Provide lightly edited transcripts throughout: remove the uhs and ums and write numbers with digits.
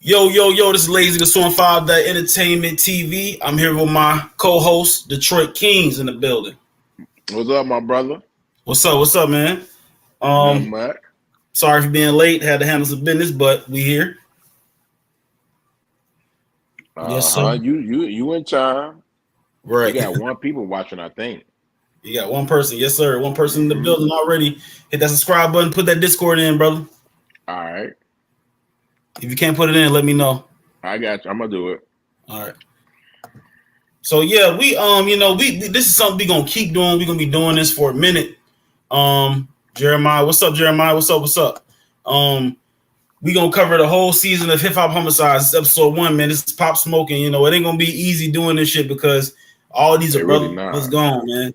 Yo, this is Lazy the Song 5 that Entertainment TV. I'm here with my co-host, Detroit Kings in the building. What's up, my brother? What's up, man? Nothing Um, much. Sorry for being late, had to handle some business, but we here. Yes, sir. You in time. We Right. got one people watching, I think. You got one person, yes, sir. One person in the Mm-hmm. building already. Hit that subscribe button, put that Discord in, brother. All right. If you can't put it in, let me know. I got you. I'm gonna do it. All right. So yeah, we this is something we gonna keep doing. We're gonna be doing this for a minute. Jeremiah, what's up, Jeremiah? What's up? Um, we gonna cover the whole season of Hip Hop Homicide. This is episode 1, man. This is Pop Smoking. It ain't gonna be easy doing this shit because all these They are really brothers not. gone, man.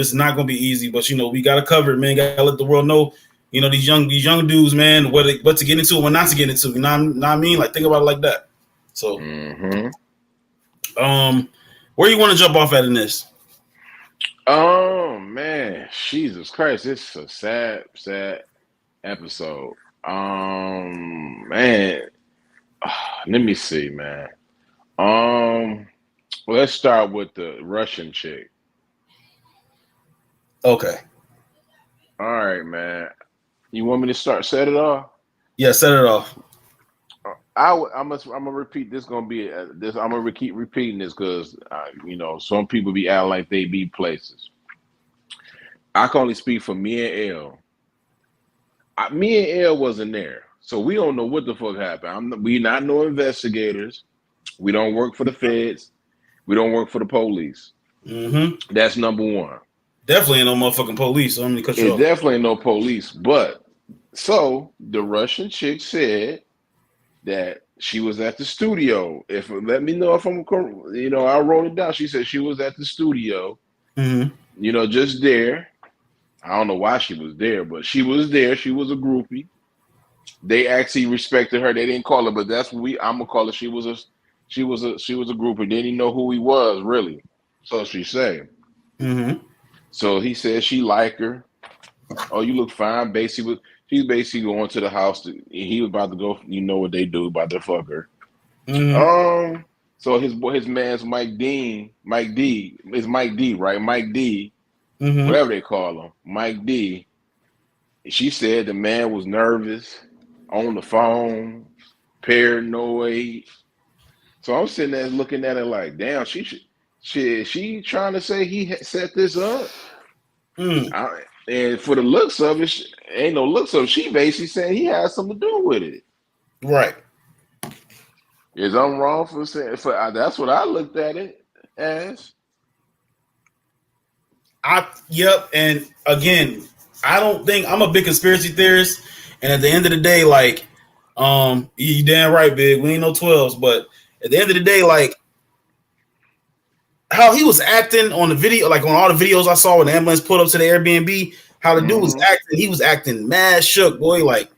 It's not gonna be easy, but we gotta cover it, man. Gotta let the world know, these young dudes, man, what to get into and what not to get into. Know what I mean? Like, think about it like that. So, Mm-hmm. where you want to jump off at in this? Oh man, Jesus Christ! It's a sad episode. Man, let me see, man. Well, let's start with the Russian chick. Okay. All right, man. You want me to set it off? Yeah, set it off. I'm gonna repeat this. Gonna be this. I'm gonna keep repeating this because some people be acting like they be places. I can only speak for me and L. Me and L wasn't there, so we don't know what the fuck happened. We not no investigators. We don't work for the feds. We don't work for the police. Mm-hmm. That's number one. Definitely ain't no motherfucking police. So I'm gonna cut you It off. definitely ain't no police. But so the Russian chick said that she was at the studio. If let me know if I'm correct. I wrote it down. She said she was at the studio. Mm-hmm. Just there. I don't know why she was there, but she was there. She was a groupie. They actually respected her. They didn't call her, but that's what I'm gonna call her. She was a groupie. They didn't know who he was really. So she said. Mm-hmm. So he said she liked her. Oh, you look fine. She's basically going to the house. He was about to go. You know what they do, about to fuck her. Mm-hmm. So his man's Mike D, is Mike D, right? Mike D, Mm-hmm. whatever they call him, Mike D. She said the man was nervous, on the phone, paranoid. So I'm sitting there looking at it like, damn, she trying to say he set this up. And for the looks of it, ain't no looks of it. She basically saying he has something to do with it. Right. Is I'm wrong for saying? That's what I looked at it as. Yep. And again, I don't think I'm a big conspiracy theorist. And at the end of the day, like, you damn right, big. We ain't no 12s, but at the end of the day, like, how he was acting on the video, like on all the videos I saw when the ambulance pulled up to the Airbnb, how the dude was acting, he was acting mad shook, boy. Like,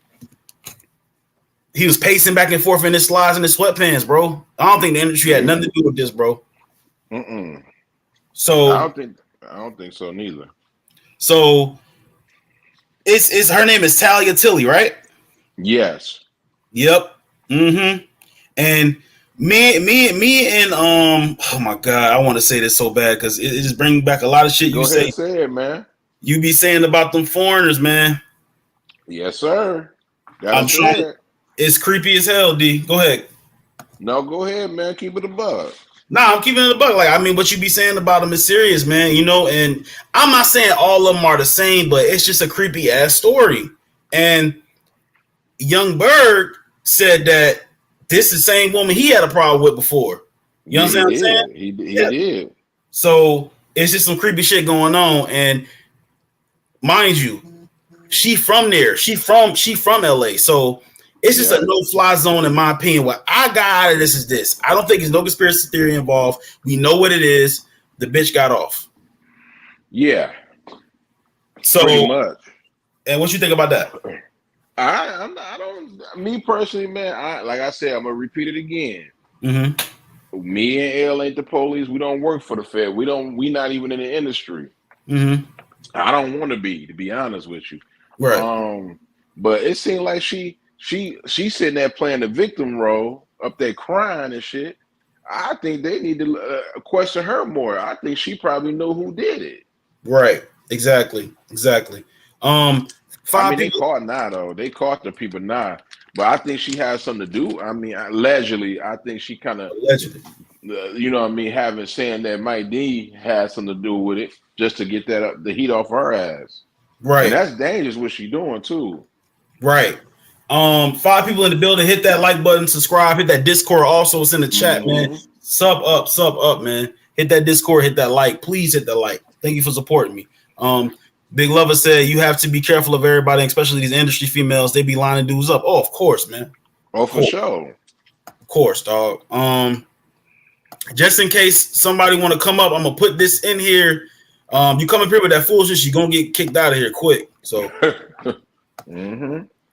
he was pacing back and forth in his slides and his sweatpants, bro. I don't think the industry had nothing to do with this, bro. So I don't think so neither. So it's her name is Talia Tilly, right? Yes. Yep. Mm-hmm. And me and oh my god, I want to say this so bad because it just brings back a lot of shit Go ahead and say it, man. You be saying about them foreigners, man. Yes, sir. I'm trying. It's creepy as hell, D. Go ahead. No, go ahead, man. Keep it a buck. Nah, I'm keeping it a buck. Like, I mean, what you be saying about them is serious, man. And I'm not saying all of them are the same, but it's just a creepy ass story. And Young Berg said that this is the same woman he had a problem with before. You understand what I'm saying? He did. So it's just some creepy shit going on. And mind you, she from there. She from LA. So it's just a no-fly zone, in my opinion. What I got out of this is this. I don't think there's no conspiracy theory involved. We know what it is. The bitch got off. Yeah. So pretty much. And what you think about that? I don't. Me personally, man. Like I said, I'm gonna repeat it again. Mm-hmm. Me and L ain't the police. We don't work for the Fed. We not even in the industry. Mm-hmm. I don't want to be honest with you. Right. But it seemed like she she's sitting there playing the victim role, up there crying and shit. I think they need to question her more. I think she probably know who did it. Right. Exactly. I mean, they People. caught now though. They caught the people now, but I think she has something to do. I mean, allegedly, I think she kind of, Allegedly. you know what I mean, having saying that Mike D has something to do with it, just to get the heat off her ass. Right. And that's dangerous what she's doing too. Right. 5 people in the building. Hit that like button, subscribe, hit that Discord. Also, it's in the chat, man. Sub up, man. Hit that Discord, hit that like. Please hit that like. Thank you for supporting me. Big Lover said you have to be careful of everybody, especially these industry females. They be lining dudes up. Oh, of course, man. Oh, for sure. Of course, dog. Just in case somebody want to come up, I'm gonna put this in here. You come up here with that foolishness, you're gonna get kicked out of here quick. So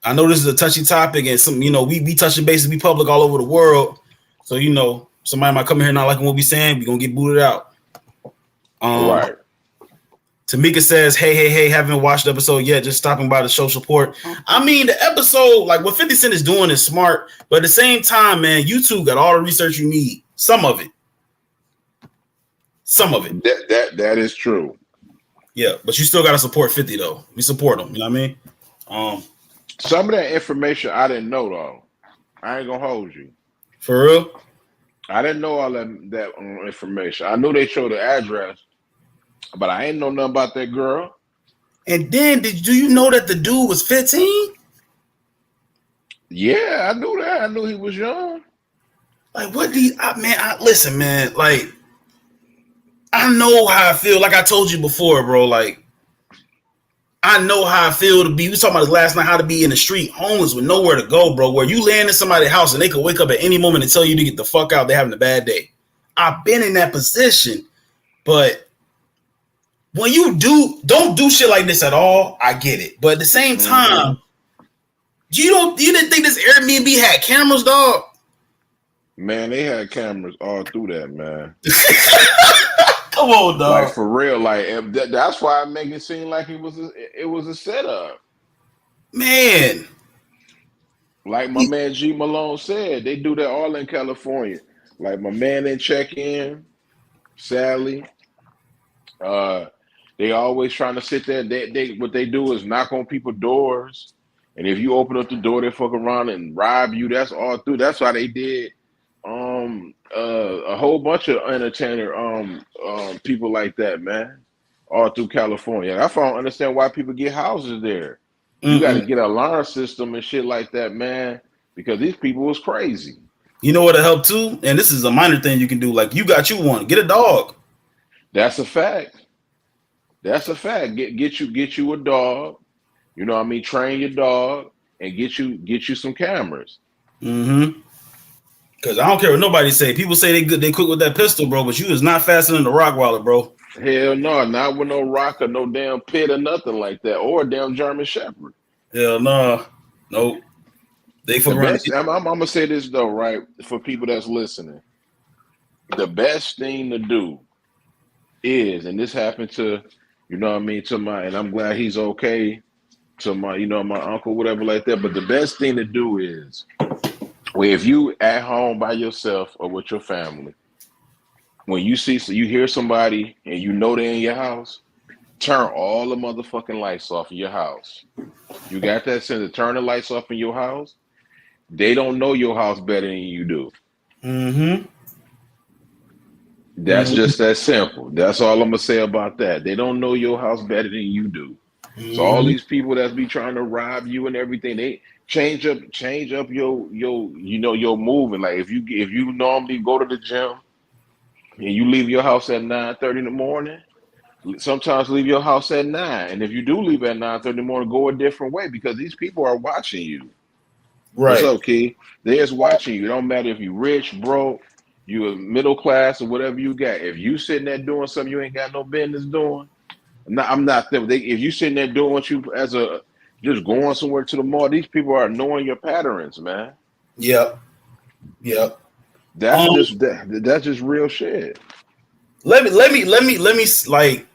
I know this is a touchy topic, and some, we touching bases, we public all over the world. So somebody might come in here not liking what we saying, we gonna get booted out. Right. Tamika says, hey, haven't watched the episode yet, just stopping by to show support. I mean, the episode, like what 50 Cent is doing is smart, but at the same time, man, YouTube got all the research you need. Some of it. That is true. Yeah, but you still got to support 50 though. We support them. You know what I mean? Some of that information I didn't know though. I ain't gonna hold you. For real? I didn't know all that information. I knew they showed the address, but I ain't know nothing about that girl. And then, do you know that the dude was 15? Yeah, I knew that. I knew he was young. Like, what do you, listen, man, like, I know how I feel. Like I told you before, bro, like, I know how I feel to be, we was talking about this last night, how to be in the street, homeless with nowhere to go, bro, where you land in somebody's house and they could wake up at any moment and tell you to get the fuck out, they're having a bad day. I've been in that position, but when you don't do shit like this at all, I get it. But at the same time, you didn't think this Airbnb had cameras, dog? Man, they had cameras all through that, man. Come on, dog. Like for real, like that's why I make it seem like it was a setup. Man. Like my man G Malone said, they do that all in California. Like my man didn't check in, Sally. They always trying to sit there. They what they do is knock on people's doors, and if you open up the door, they fuck around and rob you. That's all through. That's why they did a whole bunch of entertainer people like that, man, all through California. That's why I don't understand why people get houses there. You got to get an alarm system and shit like that, man, because these people was crazy. You know what'll help too? And this is a minor thing you can do. Like you got you one. Get a dog. That's a fact. That's a fact. Get you a dog. You know what I mean? Train your dog and get you some cameras. Because I don't care what nobody say. People say they quick with that pistol, bro, but you is not faster than the Rottweiler, bro. Hell no, not with no rock or no damn pit or nothing like that, or a damn German Shepherd. Hell no. Nope. They fuck around. I'm gonna say this though, right? For people that's listening, the best thing to do is, and this happened to, you know what I mean, and I'm glad he's okay, to my, my uncle, whatever like that. But the best thing to do is, if you at home by yourself or with your family, when you hear somebody and you know they're in your house, turn all the motherfucking lights off in your house. You got that sense to turn the lights off in your house. They don't know your house better than you do. That's just that simple. That's all I'm gonna say about that. They don't know your house better than you do. So all these people that be trying to rob you and everything, they change up your moving. Like if you normally go to the gym and you leave your house at 9:30 in the morning, sometimes leave your house at 9. And if you do leave at 9:30 in the morning, go a different way, because these people are watching you. Right. What's up, Key? They're just watching you. It don't matter if you rich, broke, you a middle class, or whatever you got. If you sitting there doing something you ain't got no business doing, I'm not them. If you sitting there doing what you just going somewhere to the mall, these people are knowing your patterns, man. Yep. That's just real shit. Let me like,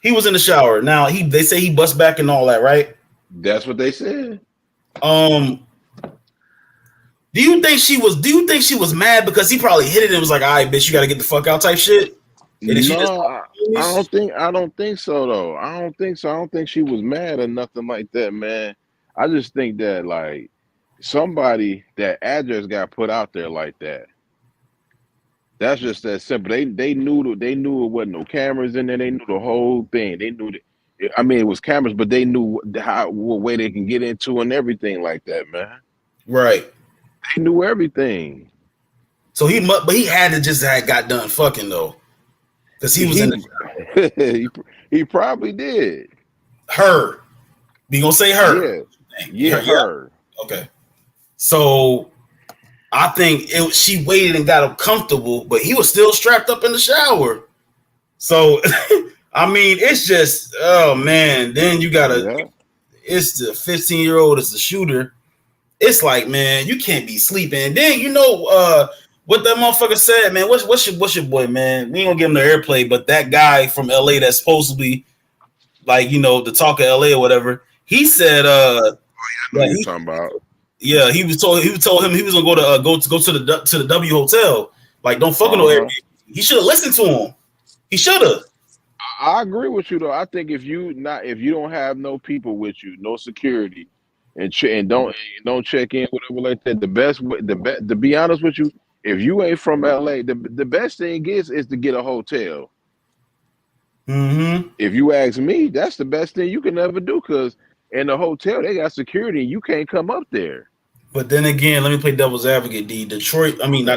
he was in the shower. Now they say he bust back and all that, right? That's what they said. Do you think she was mad because he probably hit it and was like, all right, bitch, you gotta get the fuck out type shit? And then she just No, I don't think so though. I don't think so. I don't think she was mad or nothing like that, man. I just think that like somebody that address got put out there like that. That's just that simple. They knew it wasn't no cameras in there. They knew the whole thing. They knew that. I mean, it was cameras, but they knew what way they can get into and everything like that, man. right. They knew everything. So but he had to just had got done fucking though, because he was in the he probably did. her. We gonna say her. Yeah, her. Okay. So I think she waited and got him comfortable, but he was still strapped up in the shower. So I mean, it's just, oh man. Then you gotta. It's the 15-year-old. It's the shooter. It's like, man, you can't be sleeping. And then what that motherfucker said, man. What's your boy, man? We ain't gonna give him the airplay, but that guy from LA that's supposed to be like, the talk of LA or whatever. He said, I know what you're talking about. Yeah, he told him he was gonna go to the W hotel. Like, don't fucking no Airbnb. He should have listened to him. He should have. I agree with you though. I think if you don't have no people with you, no security, and don't check in, whatever like that, to be honest with you, if you ain't from LA, the best thing is to get a hotel. Mm-hmm. If you ask me, that's the best thing you can ever do, because in the hotel they got security and you can't come up there. But then again, let me play devil's advocate, D. Not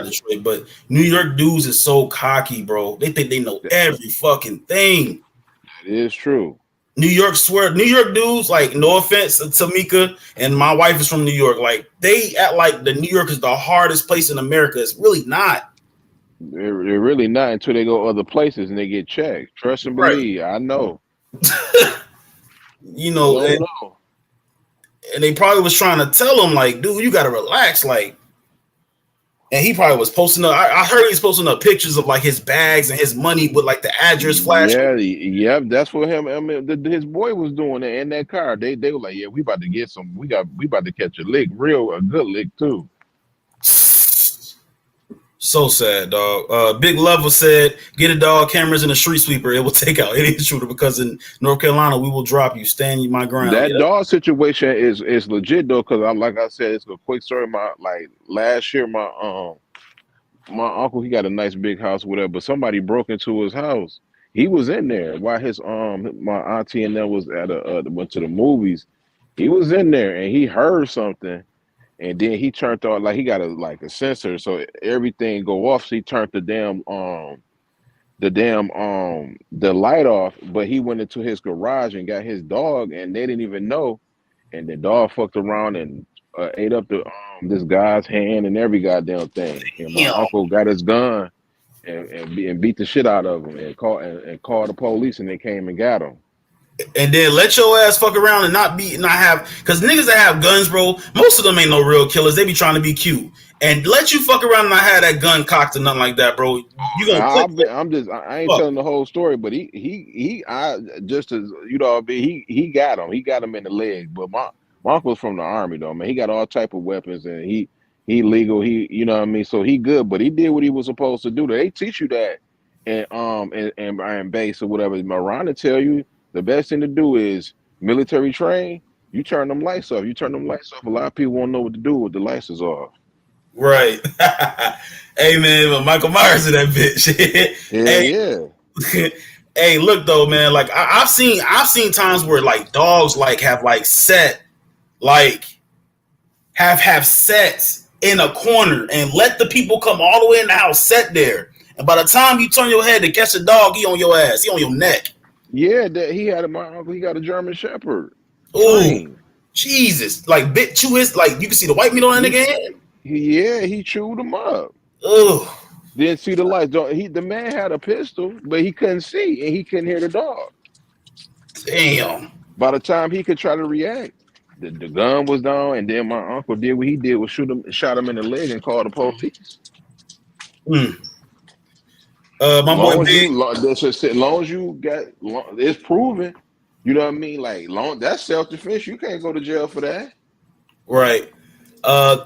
Detroit, but New York dudes is so cocky, bro. They think they know every fucking thing. That is true. New York dudes, like, no offense to Tamika, and my wife is from New York. Like, they act like the New York is the hardest place in America. It's really not. They're really not until they go other places and they get checked. Trust and believe. Right. I know. And they probably was trying to tell him, like, dude, you gotta relax, like. And he probably was posting up. I heard he's posting up pictures of like his bags and his money with like the address flash. Yeah, that's what him. I mean, his boy was doing it in that car. They were like, yeah, we about to get some. We about to catch a good lick too. So sad, dog. Big Lover said, "Get a dog, cameras, and a street sweeper. It will take out any shooter, because in North Carolina we will drop you. Stand my ground." That dog situation is legit though, because like I said, it's a quick story. Last year, my uncle, he got a nice big house, whatever. But somebody broke into his house. He was in there while his my auntie and them was went to the movies. He was in there and he heard something. And then he turned on, like, he got a sensor, so everything go off. So he turned the light off. But he went into his garage and got his dog, and they didn't even know. And the dog fucked around and ate up this guy's hand and every goddamn thing. And my uncle got his gun and beat the shit out of him and called the police, and they came and got him. And then let your ass fuck around and not have, because niggas that have guns, bro, most of them ain't no real killers. They be trying to be cute. And let you fuck around and not have that gun cocked or nothing like that, bro. You gonna I ain't telling the whole story, but he just as he got him. He got him in the leg. But my uncle's from the army though, man. He got all type of weapons and he legal. You know what I mean? So he good, but he did what he was supposed to do. They teach you that and base or whatever. Marana tell you, the best thing to do is military train. You turn them lights off. A lot of people won't know what to do with the lights is off. Right. Hey man, but Michael Myers in that bitch. Yeah. Hey, look though, man. Like I've seen times where like dogs like have like set like have sets in a corner and let the people come all the way in the house set there. And by the time you turn your head to catch a dog, he on your ass. He on your neck. Yeah, my uncle, he got a German Shepherd. Oh, Jesus. Like, bit chew his, like, you can see the white meat on that nigga head? Yeah, he chewed him up. Oh. Didn't see the lights. The man had a pistol, but he couldn't see, and he couldn't hear the dog. Damn. By the time he could try to react, the gun was down, and then my uncle did what he did, was shot him in the leg and called the police. My boy Big. As long as you got, it's proven. You know what I mean? Like, that's self-defense. You can't go to jail for that. Right.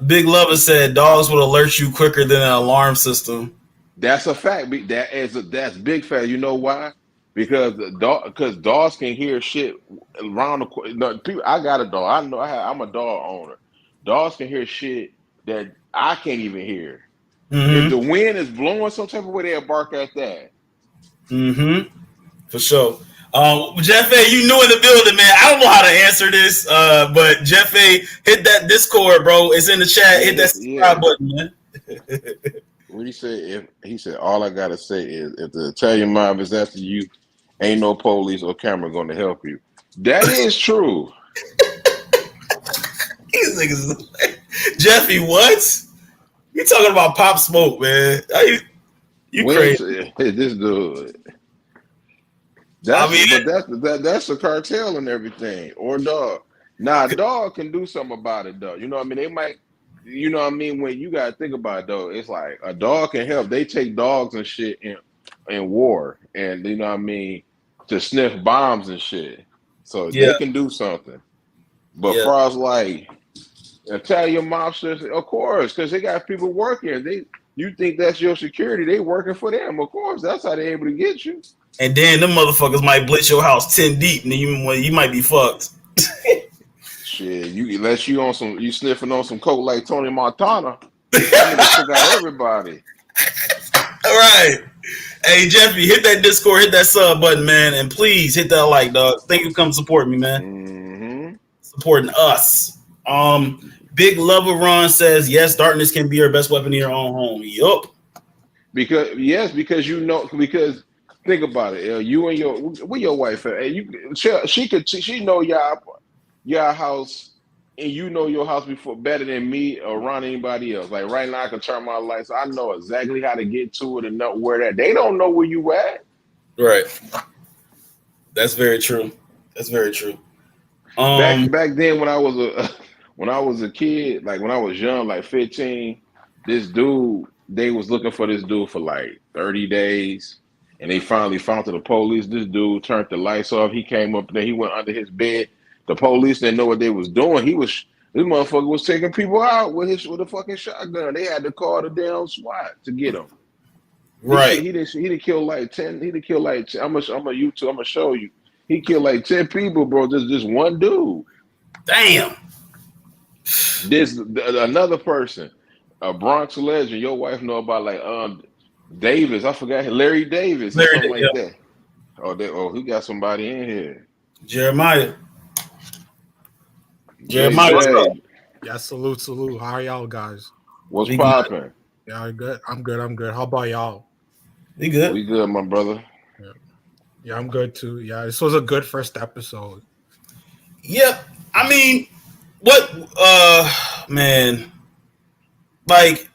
Big Lover said dogs would alert you quicker than an alarm system. That's a fact. That's big fact. You know why? Because dogs can hear shit around the corner. No, I got a dog. I know I'm a dog owner. Dogs can hear shit that I can't even hear. If the wind is blowing some type of way, they'll bark at that. For sure. Jeff A, you new in the building, man. I don't know how to answer this, but Jeff A, hit that Discord, bro. It's in the chat. Hit that subscribe button, man. What he said? He said, all I gotta say is, if the Italian mob is after you, ain't no police or camera gonna help you. That is true. These niggas, Jeffy, what? You talking about Pop Smoke, man? You crazy? This dude. That's a cartel and everything, or dog. Nah, dog can do something about it though. You know what I mean? They might. You know what I mean? When you gotta think about it though, it's like a dog can help. They take dogs and shit in war, and you know what I mean, to sniff bombs and shit. So they can do something. But as far as like Italian mobsters, of course, because they got people working. You think that's your security? They working for them, of course. That's how they able to get you. And then them motherfuckers might blitz your house 10 deep, and then you might be fucked. Shit, you sniffing on some coke like Tony Montana. That nigga took out everybody. All right. Hey Jeffy, hit that Discord, hit that sub button, man, and please hit that like, dog. Thank you for coming support me, man. Supporting us. Big Lover Ron says, yes, darkness can be your best weapon in your own home. Yup. Because think about it. You and your wife, she know y'all house, and you know your house before better than me or around anybody else. Like right now, I can turn my lights. I know exactly how to get to it and know where that. They don't know where you at. Right. That's very true. Back then, when I was a kid, like when I was young, like 15, they was looking for this dude for like 30 days. And they finally found the police. This dude turned the lights off. He came up there. He went under his bed. The police didn't know what they was doing. This motherfucker was taking people out with a fucking shotgun. They had to call the damn SWAT to get him. Right. He didn't kill like 10. He didn't kill like 10. I'm gonna show you. He killed like 10 people, bro. Just one dude. Damn. Another person, a Bronx legend. Your wife know about like Davis, I forgot Larry Davis or something like that. He got somebody in here. Jeremiah, what's up? Yeah, salute. How are y'all guys? What's popping? Yeah, good. I'm good. How about y'all? We good. We good, my brother. Yeah, I'm good too. Yeah, this was a good first episode. Yep. I mean, man, like,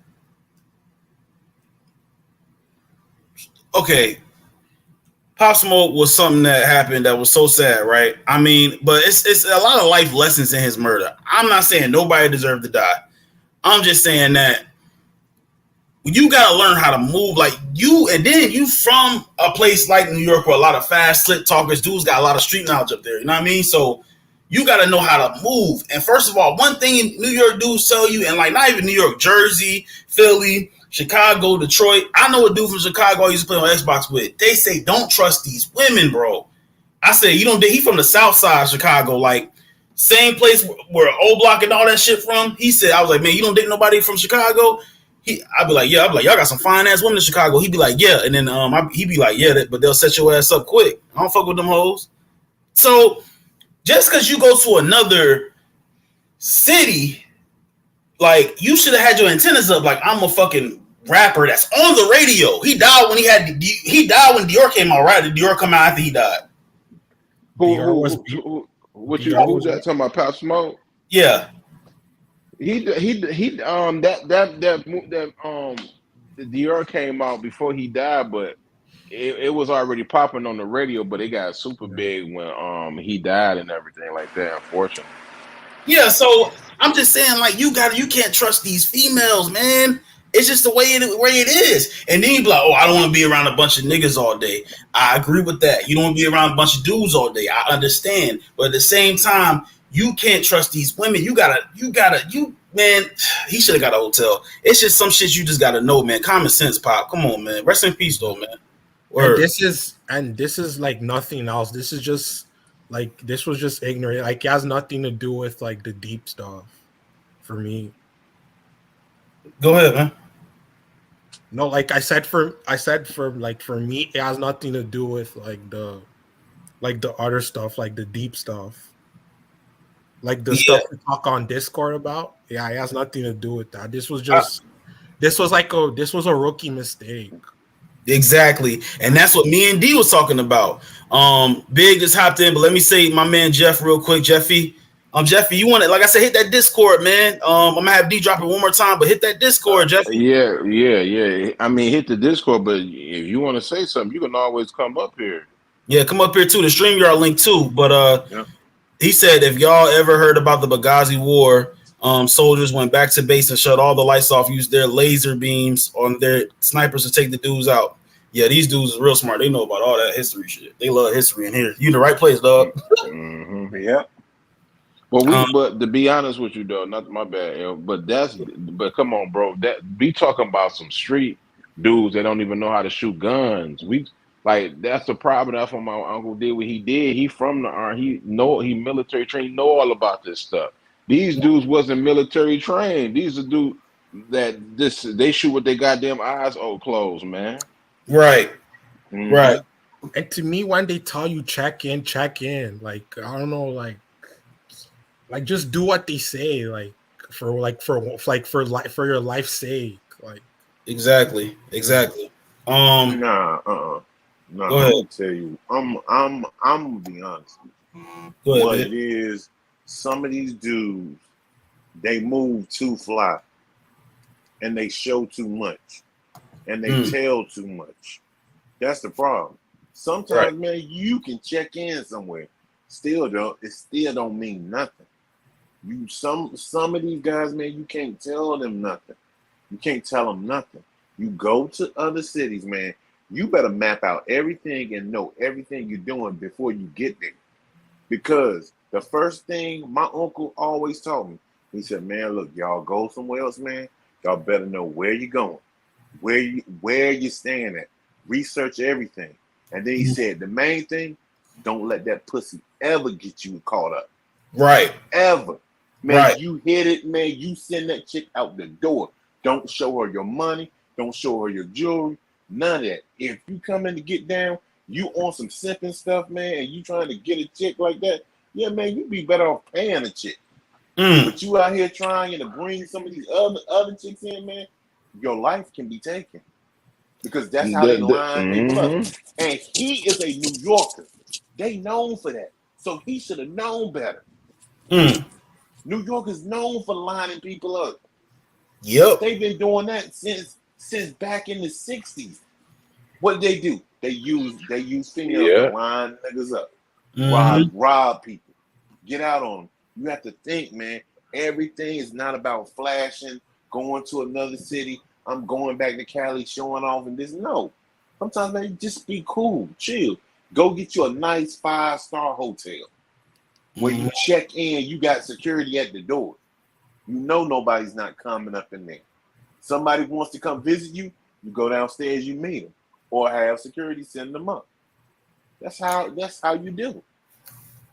okay, Pop Smoke was something that happened that was so sad, right? I mean, but it's a lot of life lessons in his murder. I'm not saying nobody deserved to die. I'm just saying that you gotta learn how to move, like you from a place like New York where a lot of fast slick talkers, dudes got a lot of street knowledge up there. You know what I mean? So you gotta know how to move. And first of all, one thing New York dudes tell you, and like not even New York, Jersey, Philly, Chicago, Detroit. I know a dude from Chicago I used to play on Xbox with. They say don't trust these women, bro. I said he from the South Side of Chicago, like same place where O Block and all that shit from. He said, I was like, man, you don't date nobody from Chicago? I'd be like, yeah. I'd be like, y'all got some fine ass women in Chicago. He'd be like, yeah, and then he'd be like, yeah, but they'll set your ass up quick. I don't fuck with them hoes. So just because you go to another city, like you should have had your antennas up. Like I'm a fucking rapper that's on the radio. He died when Dior came out. Right? Did Dior come out after he died? Who's that talking about? Pop Smoke? Yeah. The Dior came out before he died, but it was already popping on the radio, but it got super big when he died and everything like that, unfortunately. Yeah, so I'm just saying, like, you can't trust these females, man. It's just the way it is. And then you be like, oh, I don't want to be around a bunch of niggas all day. I agree with that. You don't want to be around a bunch of dudes all day. I understand. But at the same time, you can't trust these women. You man, he should have got a hotel. It's just some shit you just gotta know, man. Common sense, Pop. Come on, man. Rest in peace, though, man. Word. And this is like nothing else. This is just like this was just ignorant. Like it has nothing to do with like the deep stuff for me. Go ahead, man. No, like I said for me, it has nothing to do with like the other stuff, like the deep stuff. Like the stuff we talk on Discord about. Yeah, it has nothing to do with that. This was a rookie mistake. Exactly. And that's what me and D was talking about. Big just hopped in, but let me say my man Jeff real quick. Jeffy, you want it? Like I said, hit that Discord, man. I'm gonna have D drop it one more time, but hit that Discord, Jeffy. Yeah. I mean, hit the Discord, but if you want to say something, you can always come up here. Yeah, come up here too. The StreamYard link too. But he said if y'all ever heard about the Benghazi War, soldiers went back to base and shut all the lights off, used their laser beams on their snipers to take the dudes out. Yeah, these dudes are real smart. They know about all that history shit. They love history in here. You in the right place, dog. Mm-hmm. Yeah. But to be honest with you, though, not my bad, but come on, bro. That be talking about some street dudes that don't even know how to shoot guns. That's the problem. That's what my uncle did what he did. He from the army. He military trained. Know all about this stuff. These dudes wasn't military trained. These are dudes they shoot with their goddamn eyes closed, man. Right. Mm-hmm. Right. And to me, when they tell you check in, like I don't know, like just do what they say, like for your life's sake, like exactly. No, I'm gonna tell you, I'm gonna be honest with you. Go ahead, what it is, some of these dudes, they move too fly, and they show too much, and they tell too much. That's the problem. Sometimes, man, you can check in somewhere. It still don't mean nothing. Some of these guys, man, you can't tell them nothing. You can't tell them nothing. You go to other cities, man. You better map out everything and know everything you're doing before you get there. Because the first thing my uncle always taught me, he said, man, look, y'all go somewhere else, man. Y'all better know where you're going, where you're staying at. Research everything. And then he said, the main thing, don't let that pussy ever get you caught up. Right. Ever. Man, you hit it, man. You send that chick out the door. Don't show her your money. Don't show her your jewelry. None of that. If you come in to get down, you on some simping stuff, man, and you trying to get a chick like that, yeah, man, you be better off paying a chick. But you out here trying to bring some of these other chicks in, man, your life can be taken. Because that's how they line people up. And he is a New Yorker. They known for that. So he should have known better. New York is known for lining people up. Yep. They've been doing that since back in the 60s. What did they do? They use females to line niggas up. Rob people. Get out on them. You have to think, man. Everything is not about flashing, going to another city. I'm going back to Cali, showing off and this. No. Sometimes, man, just be cool. Chill. Go get you a nice 5-star hotel. Where you check in, you got security at the door. You know nobody's not coming up in there. Somebody wants to come visit you, you go downstairs, you meet them. Or have security send them up. That's how you do.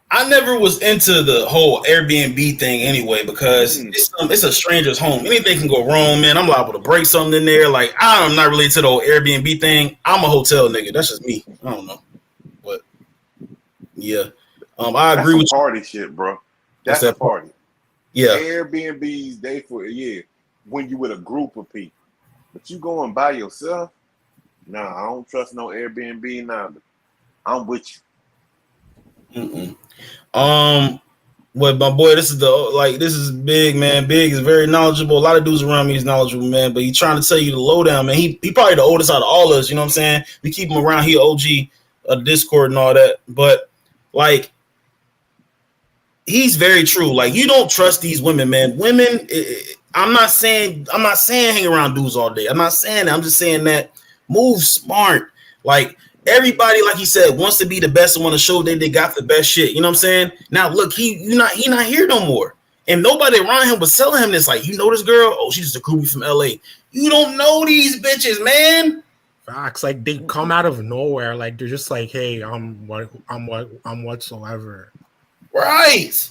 I never was into the whole Airbnb thing anyway because it's a stranger's home. Anything can go wrong, man. I'm liable to break something in there. Like, I'm not really into the whole Airbnb thing. I'm a hotel nigga. That's just me. I don't know. But, yeah. I agree with party shit, bro. That's a party. Yeah. Airbnbs, when you with a group of people. But you going by yourself? Nah, I don't trust no Airbnb neither. I'm with you. But my boy, this is Big, man. Big is very knowledgeable. A lot of dudes around me is knowledgeable, man. But he's trying to tell you the lowdown, man. He probably the oldest out of all of us, you know what I'm saying? We keep him around. He OG Discord and all that. But like, he's very true. Like, you don't trust these women, man. Women, I'm not saying hang around dudes all day. I'm not saying that. I'm just saying that move smart. Like, everybody, like he said, wants to be the best and want to show that they got the best shit. You know what I'm saying? Now look, he not here no more. And nobody around him was telling him this, like, you know this girl? Oh, she's just a groupie from LA. You don't know these bitches, man. Facts, like they come out of nowhere, like they're just like, hey, I'm whatsoever. Right.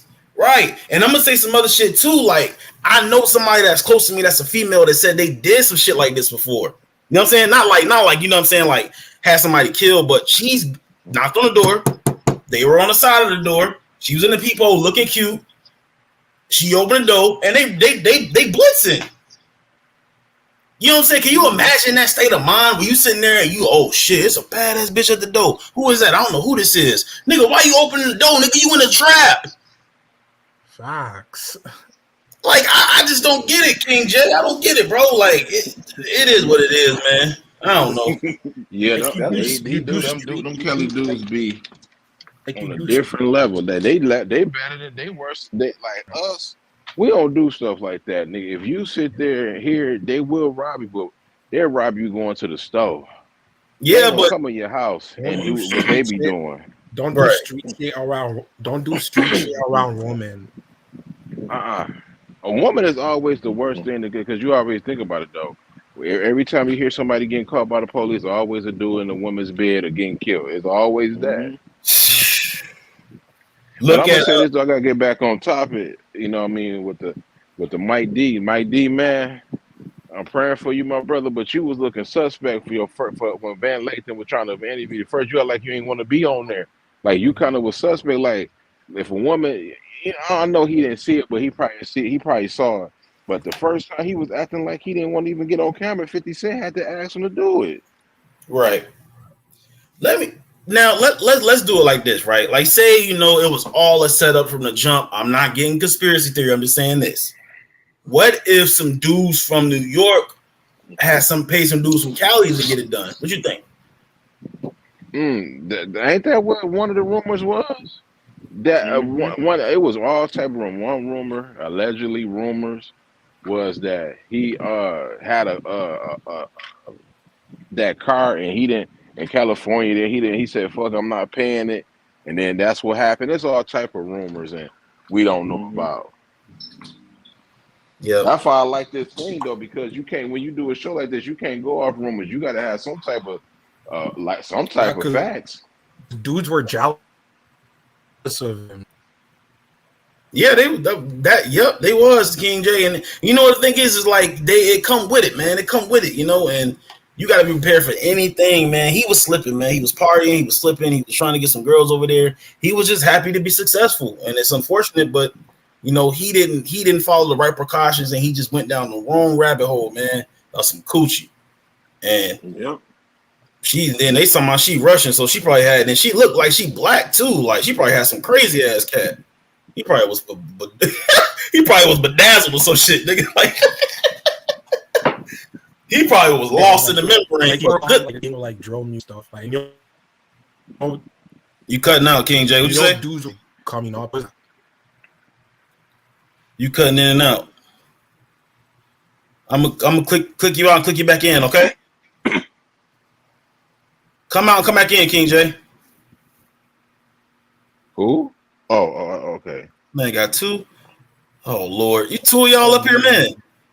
And I'm gonna say some other shit too. Like, I know somebody that's close to me that's a female that said they did some shit like this before. You know what I'm saying? Not like, you know what I'm saying, like had somebody killed, but she's knocked on the door. They were on the side of the door. She was in the peephole looking cute. She opened the door and they blitzing. You know what I'm saying? Can you imagine that state of mind when you sitting there and you, oh shit, it's a badass bitch at the door. Who is that? I don't know who this is. Nigga, why you opening the door? Nigga, you in a trap. Facts. Like, I just don't get it, King J. I don't get it, bro. Like, it is what it is, man. I don't know. Yeah, them Kelly dudes be on a different level. That they better than they worse. They like us. We don't do stuff like that, nigga. If you sit there and hear, they will rob you, but they'll rob you going to the store. Yeah, but come in your house and do what they be doing. Don't do street shit around. Don't do street shit around women. A woman is always the worst thing to get because you always think about it though. Every time you hear somebody getting caught by the police, always a dude in a woman's bed or getting killed. It's always that. Look, I'm gonna say this though, I gotta get back on topic. You know what I mean, with the Mike D, man. I'm praying for you, my brother, but you was looking suspect for when Van Lathan was trying to interview you. First, you act like you ain't want to be on there. Like you kind of was suspect. Like if a woman, you know, I know he didn't see it, but he probably saw it. But the first time he was acting like he didn't want to even get on camera. 50 Cent had to ask him to do it. Right. Let's do it like this, right? Like, say, you know, it was all a setup from the jump. I'm not getting conspiracy theory. I'm just saying this. What if some dudes from New York had pay some dudes from Cali to get it done? What you think? Ain't that what one of the rumors was? That one, it was all type of rumor. One rumor, allegedly rumors, was that he had that car and he didn't in California. That he said, "Fuck, I'm not paying it," and then that's what happened. It's all type of rumors and we don't know about. Yeah, that's why I like this thing though, because you can't, when you do a show like this, you can't go off rumors. You got to have some type of of facts. Dudes were jealous of him. Yeah, they was King J, and you know what the thing is like it come with it, man. It come with it, you know, and you got to be prepared for anything, man. He was slipping, man. He was partying, he was slipping, he was trying to get some girls over there. He was just happy to be successful, and it's unfortunate, but you know, he didn't follow the right precautions, and he just went down the wrong rabbit hole, man. Of some coochie, and they somehow she Russian, so she probably had, and she looked like she black too, like she probably had some crazy ass cat. He probably was bedazzled or some shit, nigga. Like he probably was lost in the membrane. They were like drone new stuff, like you cutting out, King J. What you say? Dudes coming up. You cutting in and out. I'm gonna click you out and click you back in, okay? Come out and come back in, King J. Who? Oh, okay. Man, got two. Oh Lord, you two of y'all up here, man.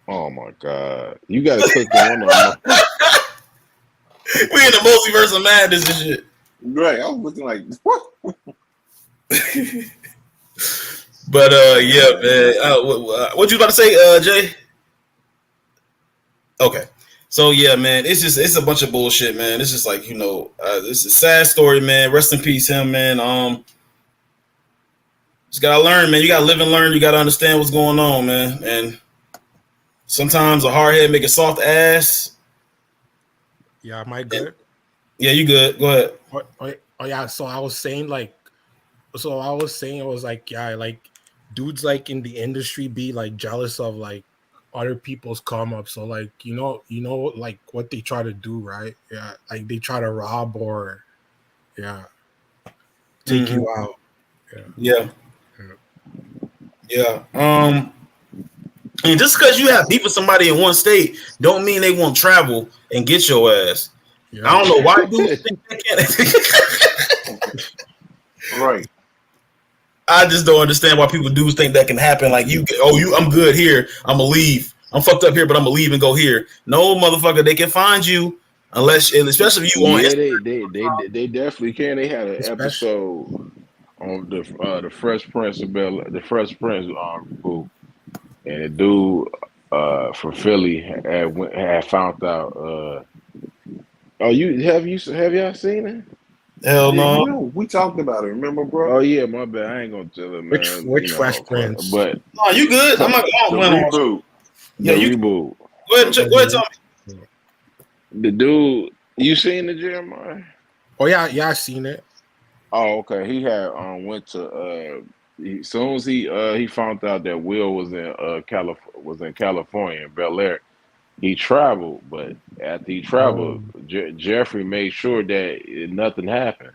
Oh my God, you gotta click the one on. We in the multiverse of madness and shit. Right, I was looking like what? But yeah, man. What you about to say, Jay? Okay. So yeah, man, it's a bunch of bullshit, man. It's just like, you know, it's a sad story, man. Rest in peace, him, man. Just gotta learn, man. You gotta live and learn. You gotta understand what's going on, man. And sometimes a hard head make a soft ass. Yeah, am I good? Yeah, you good. Go ahead. Oh yeah. So I was saying it was like, yeah, like dudes like in the industry be like jealous of like other people's come up. So like, you know, like what they try to do, right? Yeah, like they try to rob or take you out. Yeah. And just because you have beef with somebody in one state, don't mean they won't travel and get your ass. Yeah. I don't know why dudes think they can. Right. I just don't understand why people do think that can happen. Like I'm good here. I'm gonna leave. I'm fucked up here, but I'm gonna leave and go here. No, motherfucker, they can find you especially if you on Yeah, Instagram. they definitely can. They had an Especially, episode on the Fresh Prince of the Fresh Prince reboot, and the dude from Philly had found out. Oh, have y'all seen it? Hell Yeah, no. we talked about it. Remember, bro? Oh yeah, my bad. I ain't gonna tell it, man. which Fresh Prince? But No, you good. I'm not The going on. reboot. Yeah, the you reboot, go ahead and check. Go ahead and tell me. the dude, you seen the Jeremiah? Oh yeah, I seen it. Oh, okay. He had went to as soon as he found out that Will was in California in Bel Air, he traveled. But after he traveled, Jeffrey made sure that nothing happened.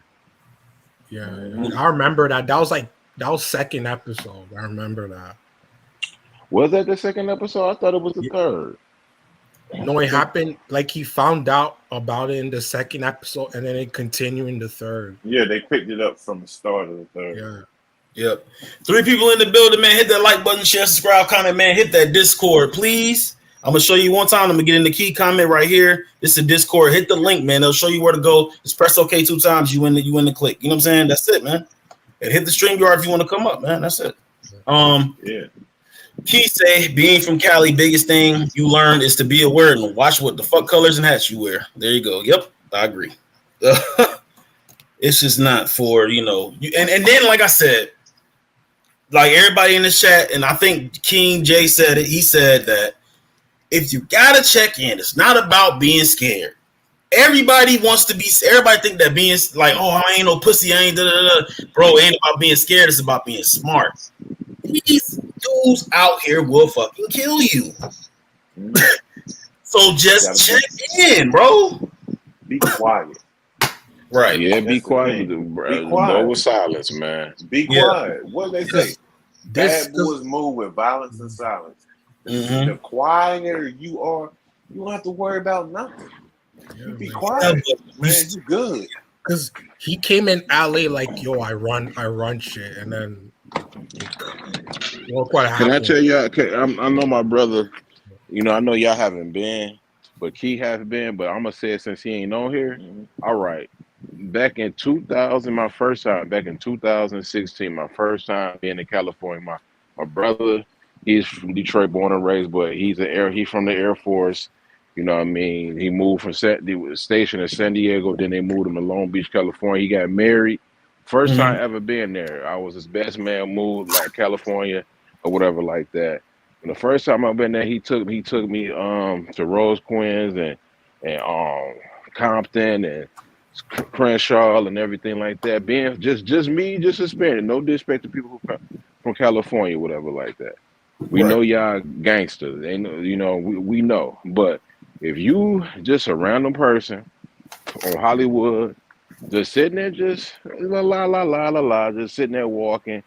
Yeah, Mhm. I remember that. That was second episode. I remember that. Was that the second episode? I thought it was the Yeah. third. No, it happened like he found out about it in the second episode, and then it continued in the third. Yeah, they picked it up from the start of the third. Yeah. Yep. 3 people in the building, man. Hit that like button, share, subscribe, comment, man. Hit that Discord, please. I'm gonna show you one time. I'm gonna get in the key comment right here. This is Discord. Hit the link, man. It'll show you where to go. Just press OK 2 times. You in the click. You know what I'm saying? That's it, man. And hit the StreamYard if you want to come up, man. That's it. Yeah. Key say, being from Cali, biggest thing you learn is to be aware and watch what the fuck colors and hats you wear. There you go. Yep, I agree. It's just not for, and then, like I said, like everybody in the chat, and I think King J said it, he said that if you gotta check in, it's not about being scared. Everybody think that being like, oh, I ain't no pussy, I ain't bro, it ain't about being scared, it's about being smart. These dudes out here will fucking kill you. So just check in, bro. Be quiet. Right. Yeah, be That's the quiet. thing. Bro. Be quiet. Go with silence, man. Be Yeah. quiet. What they say? This Bad boys move with violence and silence. Mhm. The quieter you are, you don't have to worry about nothing. You be quiet, man. You good. because he came in LA like, yo, I run shit, and then look what Can I happened. tell y'all? I know my brother. I know y'all haven't been, but Key has been. But I'm gonna say it since he ain't on here. All right. Back in 2000, my first time. Back in 2016, my first time being in California. My brother, he's from Detroit, born and raised, but he's from the Air Force. You know what I mean? He moved from station in San Diego. Then they moved him to Long Beach, California. He got married. First time ever being there. I was his best man. Moved like California or whatever like that. And the first time I've been there, he took me to Rose Quinns and Compton and Crenshaw and everything like that. Being just me, just suspended. No disrespect to people who come from California, whatever like that. We know y'all gangsters. They know, we know. But if you just a random person on Hollywood, just sitting there, just just sitting there walking,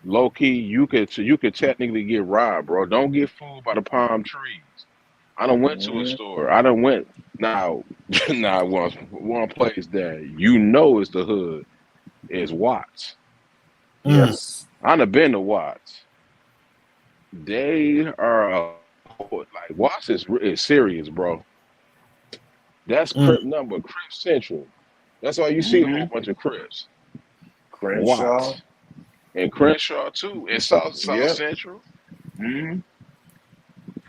low key, you could technically get robbed, bro. Don't get fooled by the palm trees. I done went to a store. I done went now one place that is the hood is Watts. Yes. I done been to Watts. They are like Watts is serious, bro. That's Crip number, Crip Central. That's all you see a whole bunch of Crips. Crenshaw. Watts. And Crenshaw too. And South Central. Mm-hmm.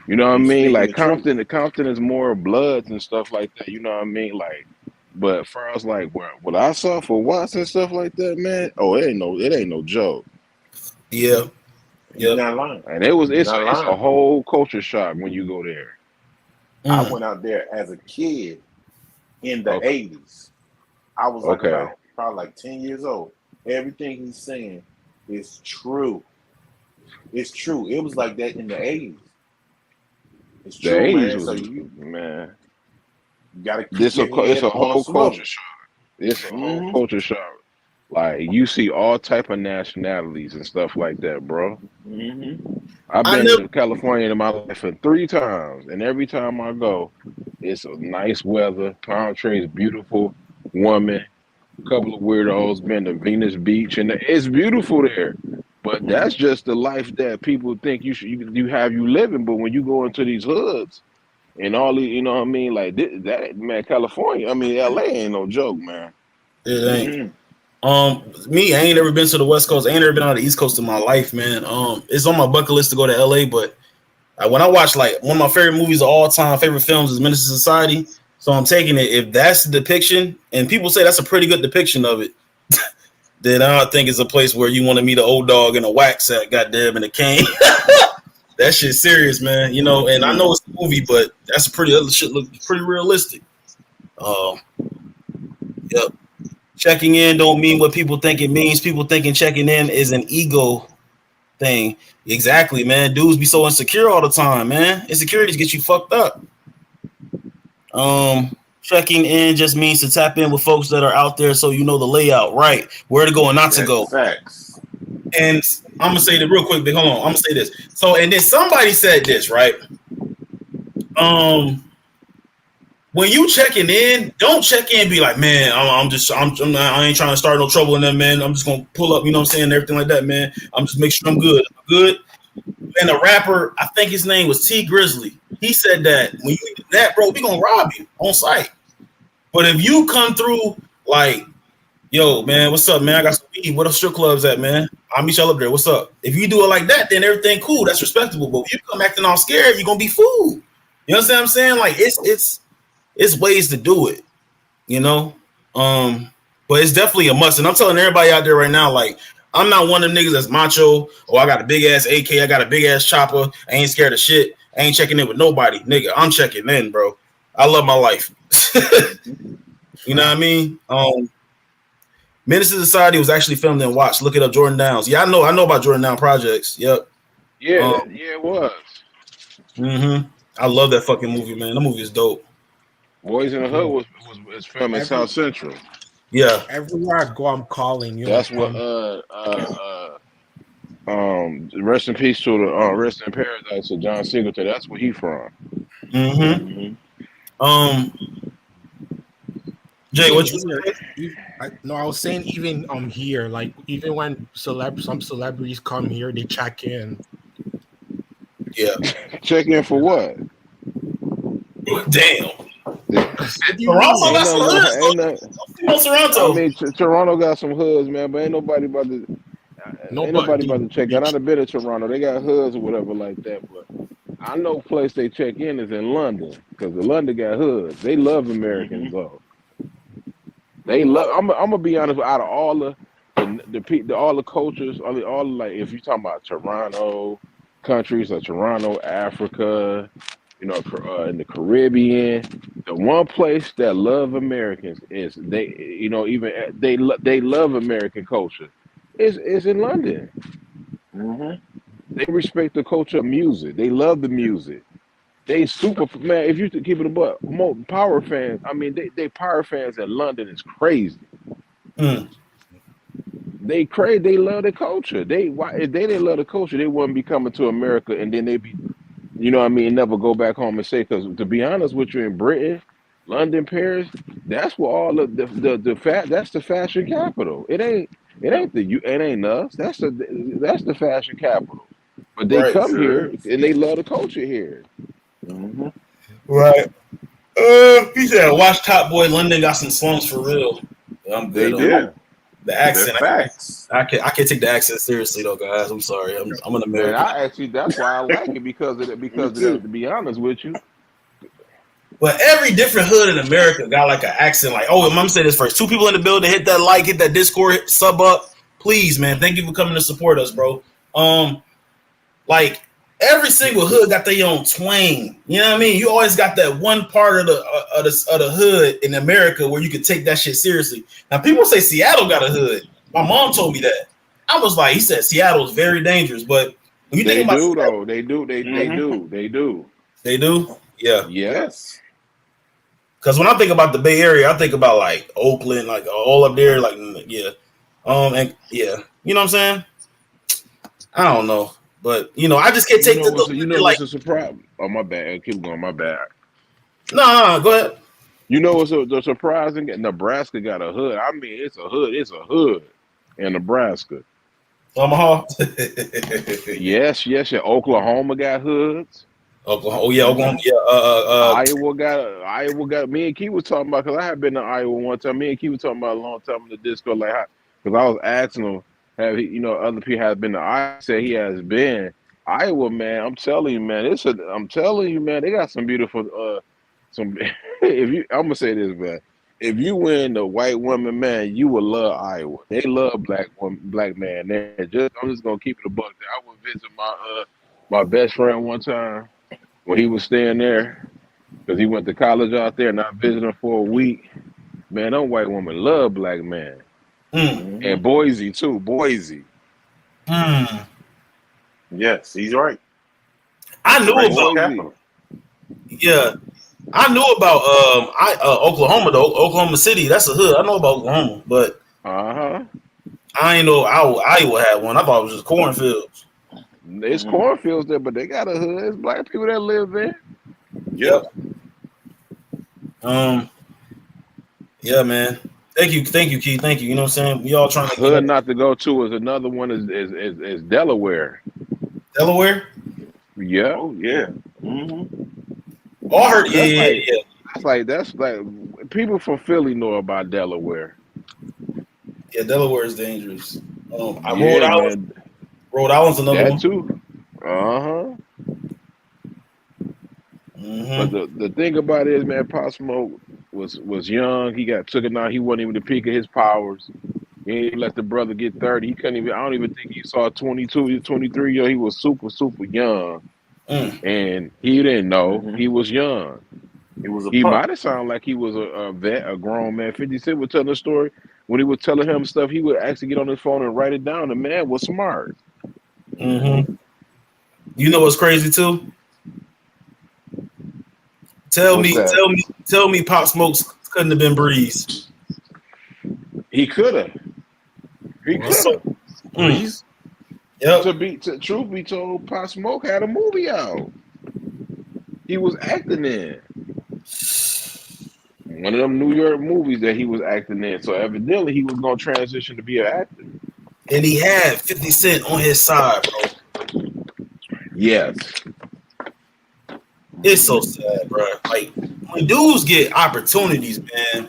You know what I mean? Like Compton. Compton is more Bloods and stuff like that. You know what I mean? Like, but far as like what I saw for Watts and stuff like that, man. Oh, it ain't no joke. Yeah. You're not lying. And it's a whole culture shock when you go there. I went out there as a kid in the 80s. I was like probably like 10 years old. Everything he's saying is true. It's true. It was like that in the 80s. It's true, the 80s man. was, So you gotta keep it's a whole culture shock. It's a whole Mhm. culture shock. Like you see all type of nationalities and stuff like that, bro. Mm-hmm. I've been to California in my life 3 times, and every time I go, It's a nice weather. Palm trees, beautiful woman. A couple of weirdos been to Venus Beach, and it's beautiful there. But that's just the life that people think you have you living. But when you go into these hoods and all these, you know what I mean, like that man, California, I mean, LA ain't no joke, man. It ain't. Me, I ain't never been to the West Coast. I ain't never been on the East Coast in my life, man. It's on my bucket list to go to LA, but when I watch like one of my favorite movies of all time, favorite films is Menace to Society. So I'm taking it. If that's the depiction, and people say that's a pretty good depiction of it, then I don't think it's a place where you want to meet an old dog in a wax at goddamn in a cane. That shit's serious, man. You know, and I know it's a movie, but that's a pretty other shit look pretty realistic. Yep. Checking in don't mean what people think it means. People thinking checking in is an ego thing. Exactly, man. Dudes be so insecure all the time, man. Insecurities get you fucked up. Checking in just means to tap in with folks that are out there so you know the layout, right? Where to go and not to go. Facts. And I'm gonna say that real quick, but hold on. I'm gonna say this. So, and then somebody said this, right? When you checking in, don't check in and be like, man, I ain't trying to start no trouble in there, man. I'm just gonna pull up, you know what I'm saying, everything like that, man. I'm just make sure I'm good. I'm good. And the rapper, I think his name was T Grizzly. He said that when you do that, bro, we gonna rob you on site. But if you come through like, yo, man, what's up, man? I got some weed. Where the strip clubs at, man? I'll meet y'all up there. What's up? If you do it like that, then everything cool. That's respectable. But if you come acting all scared, you're gonna be fooled. You know what I'm saying? Like it's ways to do it, you know. But it's definitely a must. And I'm telling everybody out there right now, like, I'm not one of them niggas that's macho. Oh, I got a big ass AK. I got a big ass chopper. I ain't scared of shit. I ain't checking in with nobody, nigga. I'm checking in, bro. I love my life. You know what I mean? Menace to Society was actually filmed in Watch. Look it up, Jordan Downs. Yeah, I know about Jordan Down Projects. Yep. Yeah, it was. I love that fucking movie, man. The movie is dope. Boys in the Hood was filmed in South Central. Yeah. Everywhere I go, I'm calling you. That's what. Rest in peace to the rest in paradise to John Singleton. That's where he from. Jay, what you? I was saying even here, like even when some celebrities come here, they check in. Yeah. Check in for what? Damn. Toronto got some hoods. Toronto. I mean, Toronto got some hoods, man, but ain't nobody about to check out. I've been to Toronto. They got hoods or whatever like that, but I know place they check in is in London because the London got hoods. They love Americans though. They love. I'm gonna be honest. Out of all all the cultures, all like if you talking about Toronto countries or Toronto, Africa, you know, in the Caribbean, the one place that love Americans is they, you know, even they love American culture is in London. They respect the culture of music. They love the music. They super man. If you keep it a buck, more power fans. I mean, they power fans in London is crazy. They crazy. They love the culture. If they didn't love the culture, they wouldn't be coming to America, and then they be, you know what I mean, never go back home and say. Because to be honest with you, in Britain, London, Paris, that's where all of that's the fashion capital. It ain't us. That's the fashion capital. But they come here and they love the culture here. Right. He said, "Watch Top Boy. London got some slums for real." I'm good. They do. The accent. Facts. I can't take the accent seriously though, guys. I'm sorry. I'm an American. And that's why I like it because of that. To be honest with you. But every different hood in America got like an accent. Like, oh, mom said this first. 2 people in the building. Hit that like. Hit that Discord. Sub up, please, man. Thank you for coming to support us, bro. Like. Every single hood got their own twang. You know what I mean? You always got that one part of the hood in America where you can take that shit seriously. Now, people say Seattle got a hood. My mom told me that. I was like, he said Seattle is very dangerous. But when you think about Seattle, they do. They do? Yeah. Yes. Because when I think about the Bay Area, I think about like Oakland, like all up there, like yeah. And yeah. You know what I'm saying? I don't know. But, you know, I just can't take what's a surprise. Oh, my bad. Keep going. My bad. No, go ahead. You know what's the surprising? Nebraska got a hood. I mean, it's a hood. It's a hood in Nebraska. Omaha. Yes. And Oklahoma got hoods. Oklahoma. Oh yeah, Oklahoma. Yeah. Iowa got. Me and Key was talking about, because I had been to Iowa one time. Me and Key was talking about a long time in the Discord, like, because I was asking him, have he, other people have been to Iowa. He said he has been. Iowa, man. I'm telling you, man. I'm telling you, man. They got some beautiful. Some. I'm gonna say this, man. If you win the white woman, man, you will love Iowa. They love black man. I'm just gonna keep it a buck. I went visit my best friend one time when he was staying there, because he went to college out there, and I visited him for a week. Man, them white women love black man. And Boise too. Boise. Yes, he's right. I knew about. Yeah, I knew about Oklahoma though. Oklahoma City, that's a hood. I know about Oklahoma, but I ain't know Iowa had one. I thought it was just cornfields. It's cornfields there, but they got a hood. It's black people that live there. Yep. Yeah, man. Thank you, Keith. Thank you. You know what I'm saying? We all trying to hood not to go to is another one is Delaware. Delaware? Yeah. Oh yeah. Oh, I heard. Yeah. That's like people from Philly know about Delaware. Yeah, Delaware is dangerous. Rhode Island's another that one too. But the thing about it is, man, Pop Smoke was young. He got took it out. He wasn't even the peak of his powers. He didn't let the brother get 30. He couldn't even. I don't even think he saw 22, 23. He was super young, and he didn't know he was young. He might have sounded like he was a vet, a grown man. 50 Cent was telling a story. When he was telling him stuff, he would actually get on his phone and write it down. The man was smart. You know what's crazy too? Tell me, Pop Smokes couldn't have been Breeze. He could have. Breeze. Yep. Truth be told, Pop Smoke had a movie out. He was acting in one of them New York movies that he was acting in. So evidently, he was gonna transition to be an actor. And he had 50 Cent on his side, bro. Yes. It's so sad, bro. Like, when dudes get opportunities, man,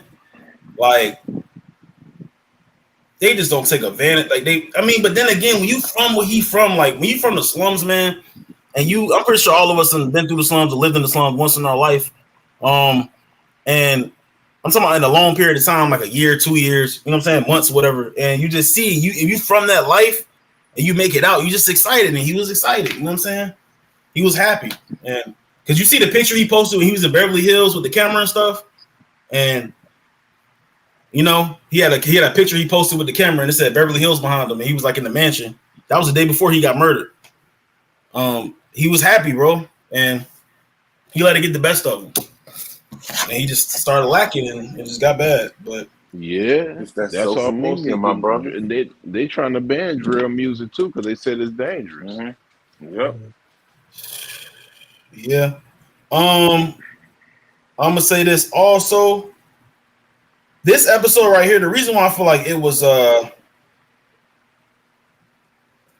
like, they just don't take advantage. But then again, when you from where he from, like, when you from the slums, man, and I'm pretty sure all of us have been through the slums or lived in the slums once in our life. And I'm talking about in a long period of time, like a year, 2 years, you know what I'm saying? Months, whatever. And you just see, if you from that life and you make it out, you just excited. And he was excited, you know what I'm saying? He was happy. And because you see the picture he posted when he was in Beverly Hills with the camera and stuff. And, he had a picture he posted with the camera and it said Beverly Hills behind him. And he was like in the mansion. That was the day before he got murdered. He was happy, bro. And he let it get the best of him. And he just started lacking and it just got bad. But yeah, that's social media, my brother. And they trying to ban drill music too because they said it's dangerous. Yep. Yeah. I'm gonna say this also. This episode right here, the reason why I feel like it was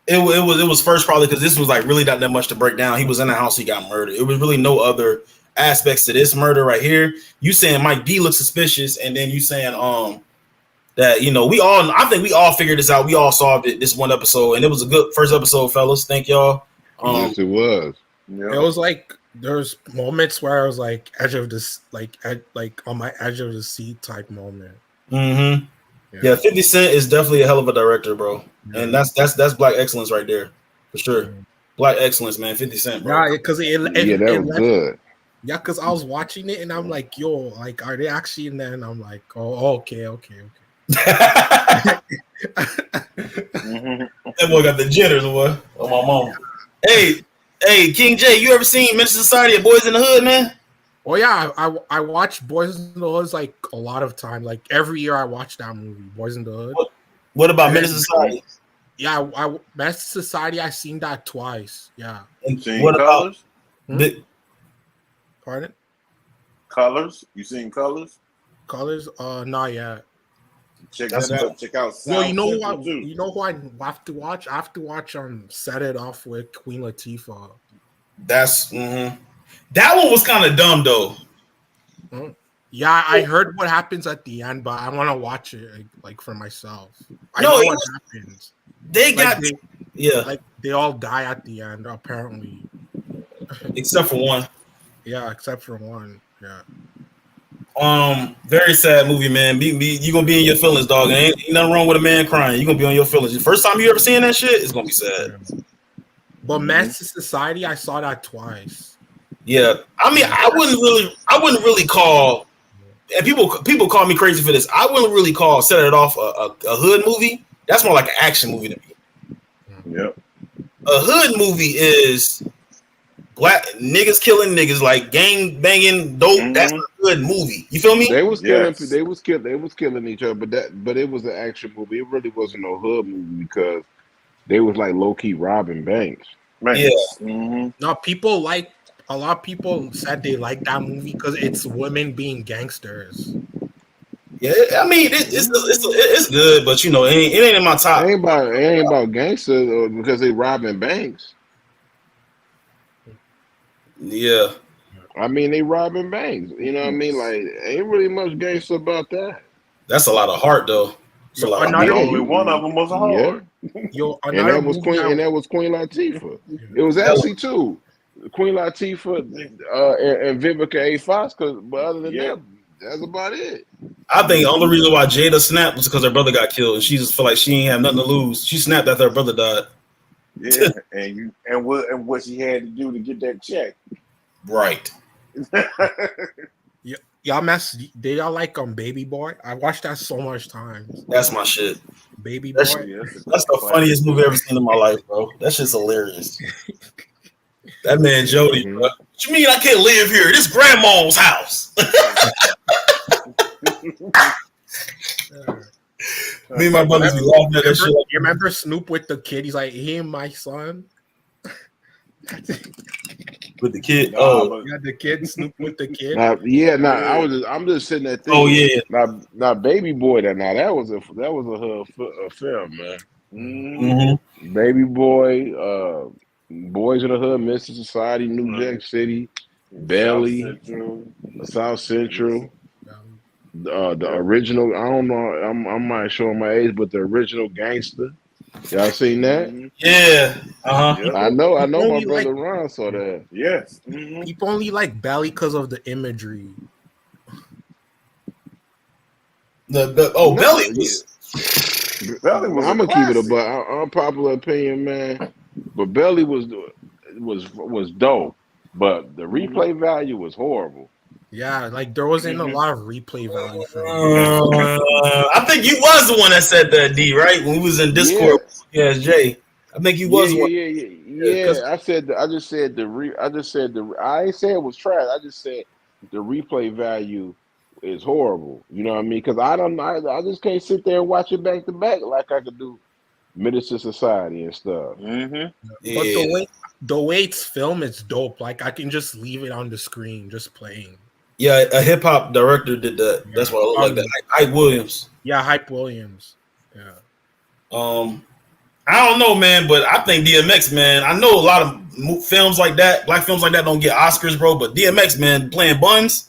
it was first probably because this was like really not that much to break down. He was in the house, he got murdered. It was really no other aspects to this murder right here. You saying Mike D looks suspicious, and then you saying that I think we all figured this out. We all solved it this one episode, and it was a good first episode, fellas. Thank y'all. Yes, it was. Yeah. It was like there's moments where I was like edge of this, like on my edge of the seat type moment. Yeah, 50 Cent is definitely a hell of a director, bro. And that's black excellence right there, for sure. Black excellence, man. 50 Cent, bro. Yeah, because that was good. Yeah, because I was watching it and I'm like, yo, like, are they actually in there? And I'm like, oh, okay. That boy got the jitters, boy. Oh, my mom. Hey, King J, you ever seen Minister Society of Boys in the Hood, man? Oh yeah, I watch Boys in the Hood like a lot of time. Like every year I watch that movie, Boys in the Hood. What about Minister Society? Yeah, Minister Society, I've seen that twice. Yeah. And what about Pardon? Colors. You seen Colors? Colors? Not yet. Check That's that good. out. Check out South Yo, you know Central what? too. You know who I have to watch? I have to watch Set It Off with Queen Latifah. That's that one was kind of dumb though. Yeah, I heard what happens at the end, but I want to watch it like for myself. I No, know it what was- happens. They Like got yeah, like they all die at the end, apparently. except for one. Yeah, except for one. Yeah. Very sad movie, man. You gonna be in your feelings, dog. Ain't nothing wrong with a man crying. You gonna be on your feelings. The first time you ever seeing that shit, it's gonna be sad. Yeah. But Menace to Society, I saw that twice. Yeah, I mean, I wouldn't really call, and people call me crazy for this. I wouldn't really call Set It Off a hood movie. That's more like an action movie to me. Yep. A hood movie is black niggas killing niggas, like gang banging dope. That's a good movie. You feel me? They was killing. Yes. They was killing each other. But it was an action movie. It really wasn't no hood movie because they was like low key robbing banks. Man. Yeah. No, a lot of people said they like that movie because it's women being gangsters. Yeah, I mean, it's good, but you know, it ain't in my top. It ain't about gangsters because they robbing banks. Yeah, I mean, they robbing banks. You know what I mean? Like, ain't really much gangster about that. that's a lot of heart, though. It's a lot of Another- heart. Only one of them was hard. Yo, And another that was movie Queen. And that was Queen Latifah. It was actually two, Queen Latifah and Vivica A. Fox. But other than that, that's about it. I think the only reason why Jada snapped was because her brother got killed, and she just felt like she ain't have nothing to lose. She snapped after her brother died. Yeah, and what she had to do to get that check. Right. Did y'all like Baby Boy? I watched that so much times. That's my shit. Baby That's- Boy. That's the funniest movie I've ever seen in my life, bro. That shit's hilarious. That man Jody, bro. What you mean I can't live here? This grandma's house. Me and my brothers be laughing at that shit. You remember Snoop with the kid? He's like, he ain't my son. With the kid. You got the kid, Snoop with the kid. I'm just sitting there thinking. Oh yeah. Now, Baby Boy. That was a hood film, man. Mm-hmm. Baby Boy, Boys in the Hood, Mr. Society, New Jack City, Belly, South Central. The original. I don't know. I might show my age, but the original Gangster. Y'all seen that? Yeah. Uh-huh. Yep. I know. My Only brother Ron saw that. Yes. People only like Belly because of the imagery. Belly was. Belly was. I'm gonna keep it a unpopular opinion, man. But Belly was dope, but the replay value was horrible. Yeah, like there wasn't a lot of replay value for me. I think you was the one that said that, D, right? When we was in Discord. Yeah, Jay. I think you was one. Yeah. I just said I ain't say it was trash. I just said the replay value is horrible. You know what I mean? Because I just can't sit there and watch it back to back like I could do Minister Society and stuff. Yeah. But the way it's filmed, it's dope. Like I can just leave it on the screen, just playing. Yeah, a hip hop director did that. Yeah. That's why I look like that. Like Hype Williams. Yeah, Hype Williams. Yeah. I don't know, man, but I think DMX, man. I know a lot of films like that, black films like that, don't get Oscars, bro. But DMX, man, playing Buns,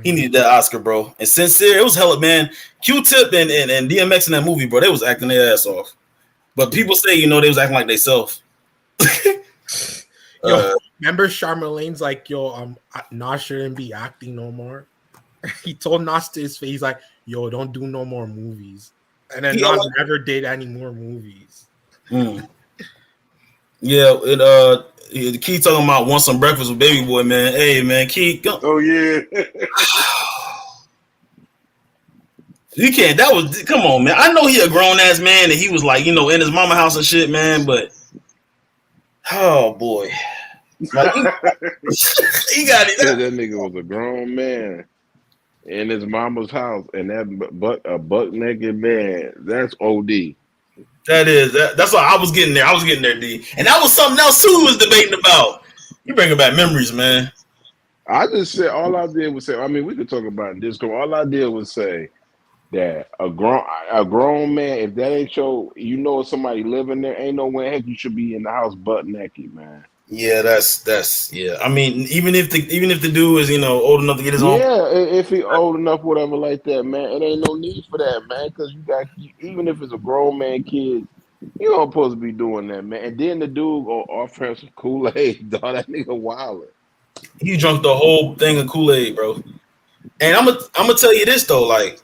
he needed that Oscar, bro. And Sincere, it was hella, man. Q-Tip and DMX in that movie, bro, they was acting their ass off. But people say, they was acting like they self. Remember Charlamagne's like, Nas shouldn't be acting no more. He told Nas to his face, like, yo, don't do no more movies. And then Nas never did any more movies. Yeah, Key talking about want some breakfast with Baby Boy, man. Hey, man, Key. Go. Oh yeah. You can't. Come on, man. I know he a grown ass man and he was like, in his mama house and shit, man. But oh boy, like, he got it. That nigga was a grown man in his mama's house, and a buck naked man. That's OD. That's why I was getting there. D, and that was something else too. We was debating about. You bringing back memories, man. I just said all I did was say. I mean, we could talk about it. Discord. All I did was say that a grown man, if that ain't your, somebody living there, ain't no way heck you should be in the house butt naked, man. Yeah, that's yeah. I mean, even if the dude is old enough to get his own. Yeah, if he old enough, whatever, like that, man, it ain't no need for that, man. Because even if it's a grown man kid, you don't supposed to be doing that, man. And then the dude go offer him some Kool-Aid, dog. That nigga wild. He drunk the whole thing of Kool-Aid, bro. And I'm gonna tell you this though, like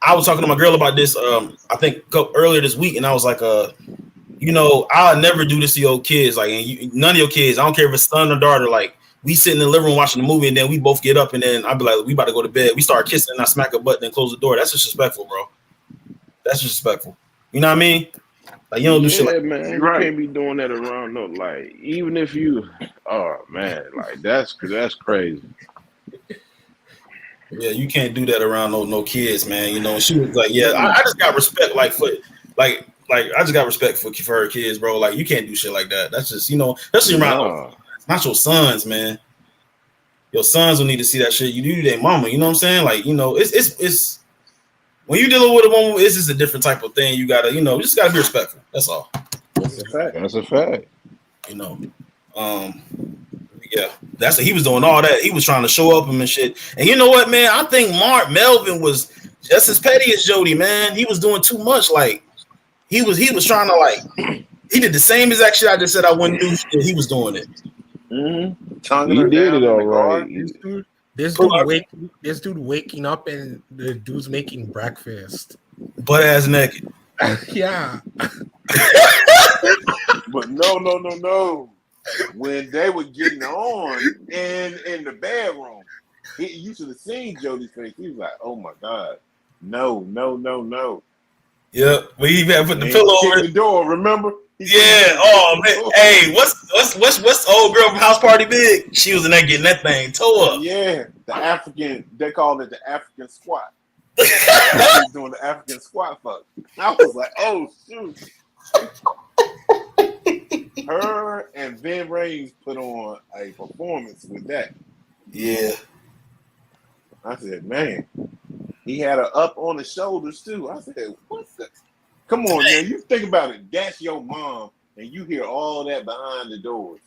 I was talking to my girl about this, I think earlier this week, and I was like, I'll never do this to your kids, like, and none of your kids. I don't care if it's son or daughter. Like, we sit in the living room watching the movie, and then we both get up, and then I'll be like, we about to go to bed. We start kissing, and I smack a butt, and close the door. That's disrespectful, bro. That's disrespectful. You know what I mean? Like, you don't do shit like man. Right. You can't be doing that around no, like, even if you, oh man, like that's crazy. Yeah, you can't do that around no kids, man. And she was like, yeah, I just got respect, like I just got respect for her kids, bro. Like, you can't do shit like that. That's just, especially around not your sons, man. Your sons will need to see that shit. You do their mama, you know what I'm saying? Like, it's when you dealing with a woman, it's just a different type of thing. You gotta, just gotta be respectful. That's all. That's a fact. That's a fact. Yeah, that's what he was doing. All that he was trying to show up him and shit. And you know what, man? I think Melvin was just as petty as Jody, man. He was doing too much. Like he was trying to he did the same exact shit I just said I wouldn't do. Shit. He was doing it. Mm-hmm. He did it all right. This dude waking up and the dude's making breakfast. Butt ass naked. Yeah. But no. When they were getting on in the bedroom, you should have seen Jody's face. He was like, "Oh my god, no." Yeah, we even put the pillow over the door. Remember? Yeah. Oh man. Hey, what's the old girl from House Party Big? She was in there getting that thing tore up. Yeah, the African. They called it the African squat. He was doing the African squat fuck. I was like, oh shoot. Her and Ben Raines put on a performance with that. Yeah. I said, man, he had her up on the shoulders too. I said, what the? Come on, man. You think about it. That's your mom, and you hear all that behind the doors.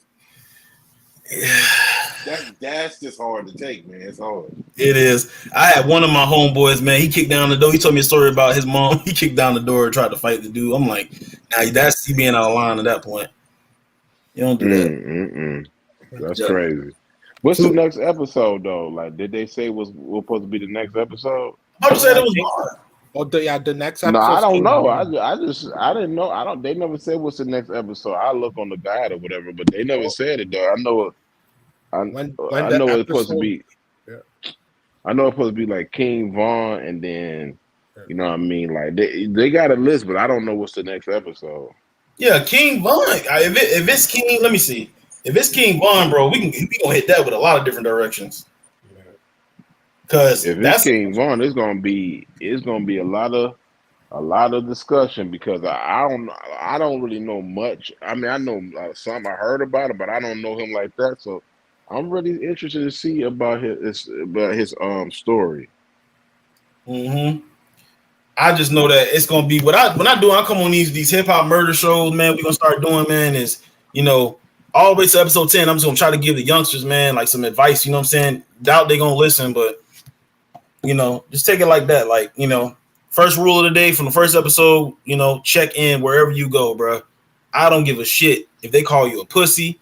Yeah. That's just hard to take, man. It's hard. It is. I had one of my homeboys, man. He kicked down the door. He told me a story about his mom. He kicked down the door and tried to fight the dude. I'm like, now that's he being out of line at that point. You don't do that. That's crazy. What's the next episode though? Like, did they say was supposed to be the next episode? I said it was hard. Oh, the next episode. No, I don't know. I didn't know. They never said what's the next episode. I look on the guide or whatever, but they never said it though. I know. I know it's supposed to be. Yeah. I know it's supposed to be like King Von, and then you know what I mean. Like they got a list, but I don't know what's the next episode. Yeah, King Von. If it's King, let me see. If it's King Von, bro, we gonna hit that with a lot of different directions. Because if it's King Von, it's gonna be a lot of discussion because I don't really know much. I mean, I know some. I heard about it, but I don't know him like that. So I'm really interested to see about his story. Mm-hmm. I just know that it's gonna be when I come on these hip hop murder shows, man. We're gonna start doing, man, is all the way to episode 10. I'm just gonna try to give the youngsters, man, like some advice. You know what I'm saying? Doubt they're gonna listen, but just take it like that. Like, first rule of the day from the first episode, check in wherever you go, bro. I don't give a shit if they call you a pussy.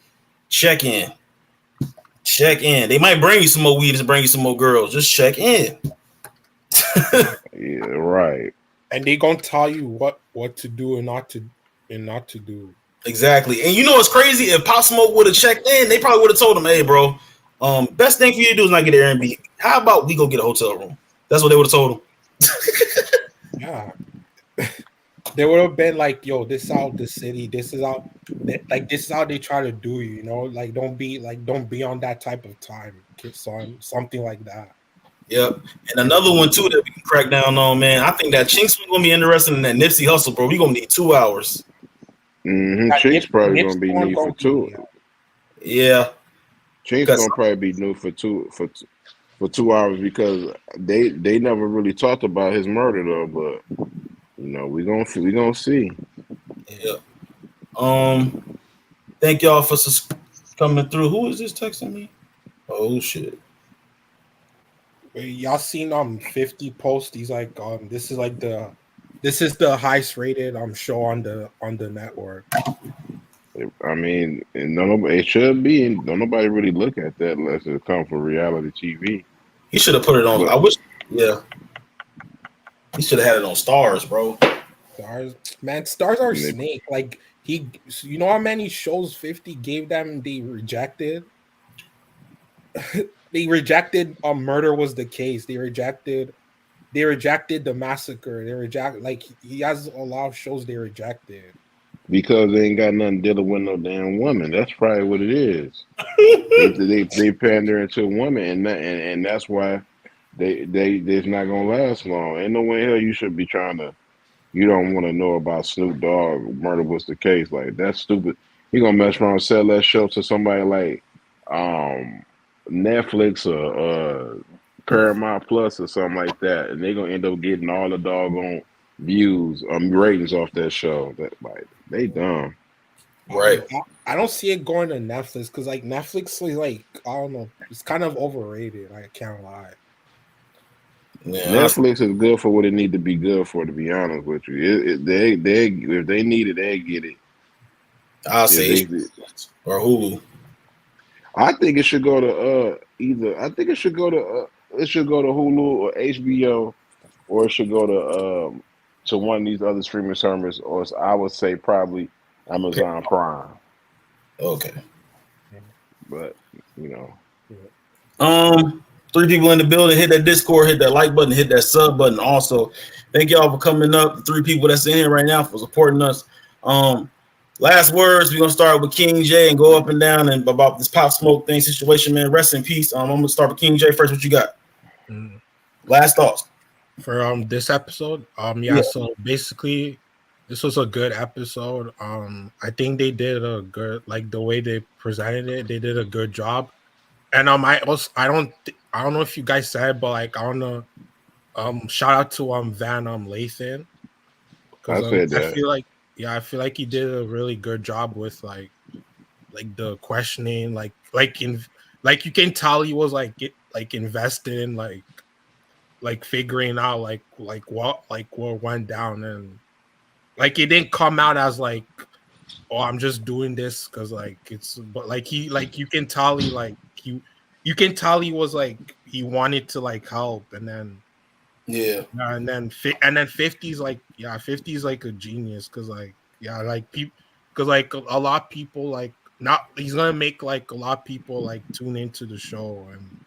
Check in. Check in. They might bring you some more weed and bring you some more girls. Just check in. Yeah, right. And they gonna tell you what to do and not to do. Exactly. And what's crazy? If Pop Smoke would have checked in, they probably would have told him, "Hey, bro, best thing for you to do is not get an Airbnb. How about we go get a hotel room?" That's what they would have told him. Yeah. They would have been like, "Yo, this is out the city. This is how they try to do you. Like don't be on that type of time, son. Something like that." Yep. And another one too that we can crack down on, man. I think that Chinks gonna be interested in that Nipsey Hussle, bro. We gonna need 2 hours. Mm-hmm. Chinks probably gonna be need for 2. Yeah. Chink's gonna probably be new for 2 hours because they never really talked about his murder though. But we gonna see. Yeah. Thank y'all for coming through. Who is this texting me? Oh shit. Y'all seen 50 posts? He's like this is the highest rated show on the network. I mean, it should be. Don't nobody really look at that unless it comes from reality TV. He should have put it on. But, I wish. Yeah. He should have had it on Stars, bro. Stars are snake. Like you know how many shows 50 gave them? They rejected. They rejected. Murder was the case. They rejected the massacre. They reject he has a lot of shows they rejected because they ain't got nothing dealing with no damn woman. That's probably what it is. they pandering to a woman, and that's why they's not gonna last long. Ain't no way hell you should be trying to. You don't want to know about Snoop Dogg. Murder was the case. Like that's stupid. He gonna mess around and sell that show to somebody like Netflix or Paramount Plus or something like that, and they gonna end up getting all the doggone views, ratings off that show. That they dumb. Right. I don't see it going to Netflix because Netflix is I don't know, it's kind of overrated. I can't lie. Yeah, Netflix is good for what it need to be good for. To be honest with you, if they need it, they get it. I'll say or Hulu. I think it should go to either. I think it should go to Hulu or HBO, or it should go to one of these other streaming services, or I would say probably Amazon Prime. Okay. But 3 people in the building. Hit that Discord, hit that like button, hit that sub button. Also, thank y'all for coming up. The 3 people that's in here right now for supporting us. Last words. We're gonna start with King J and go up and down and about this Pop Smoke thing situation, man. Rest in peace. I'm gonna start with King J first. What you got? Last thoughts for this episode. Yeah. So basically, this was a good episode. I think they did a good, the way they presented it. They did a good job. And I don't know if you guys said, but I want to shout out to Van Lathan, because I said that. I feel like he did a really good job with the questioning, you can tell he was invested in figuring out what went down, and it didn't come out as oh, I'm just doing this because it's, but he you can tell you can tell he was he wanted to help, and then and then 50's 50's a genius because people, because a lot of people not, he's gonna make a lot of people tune into the show, and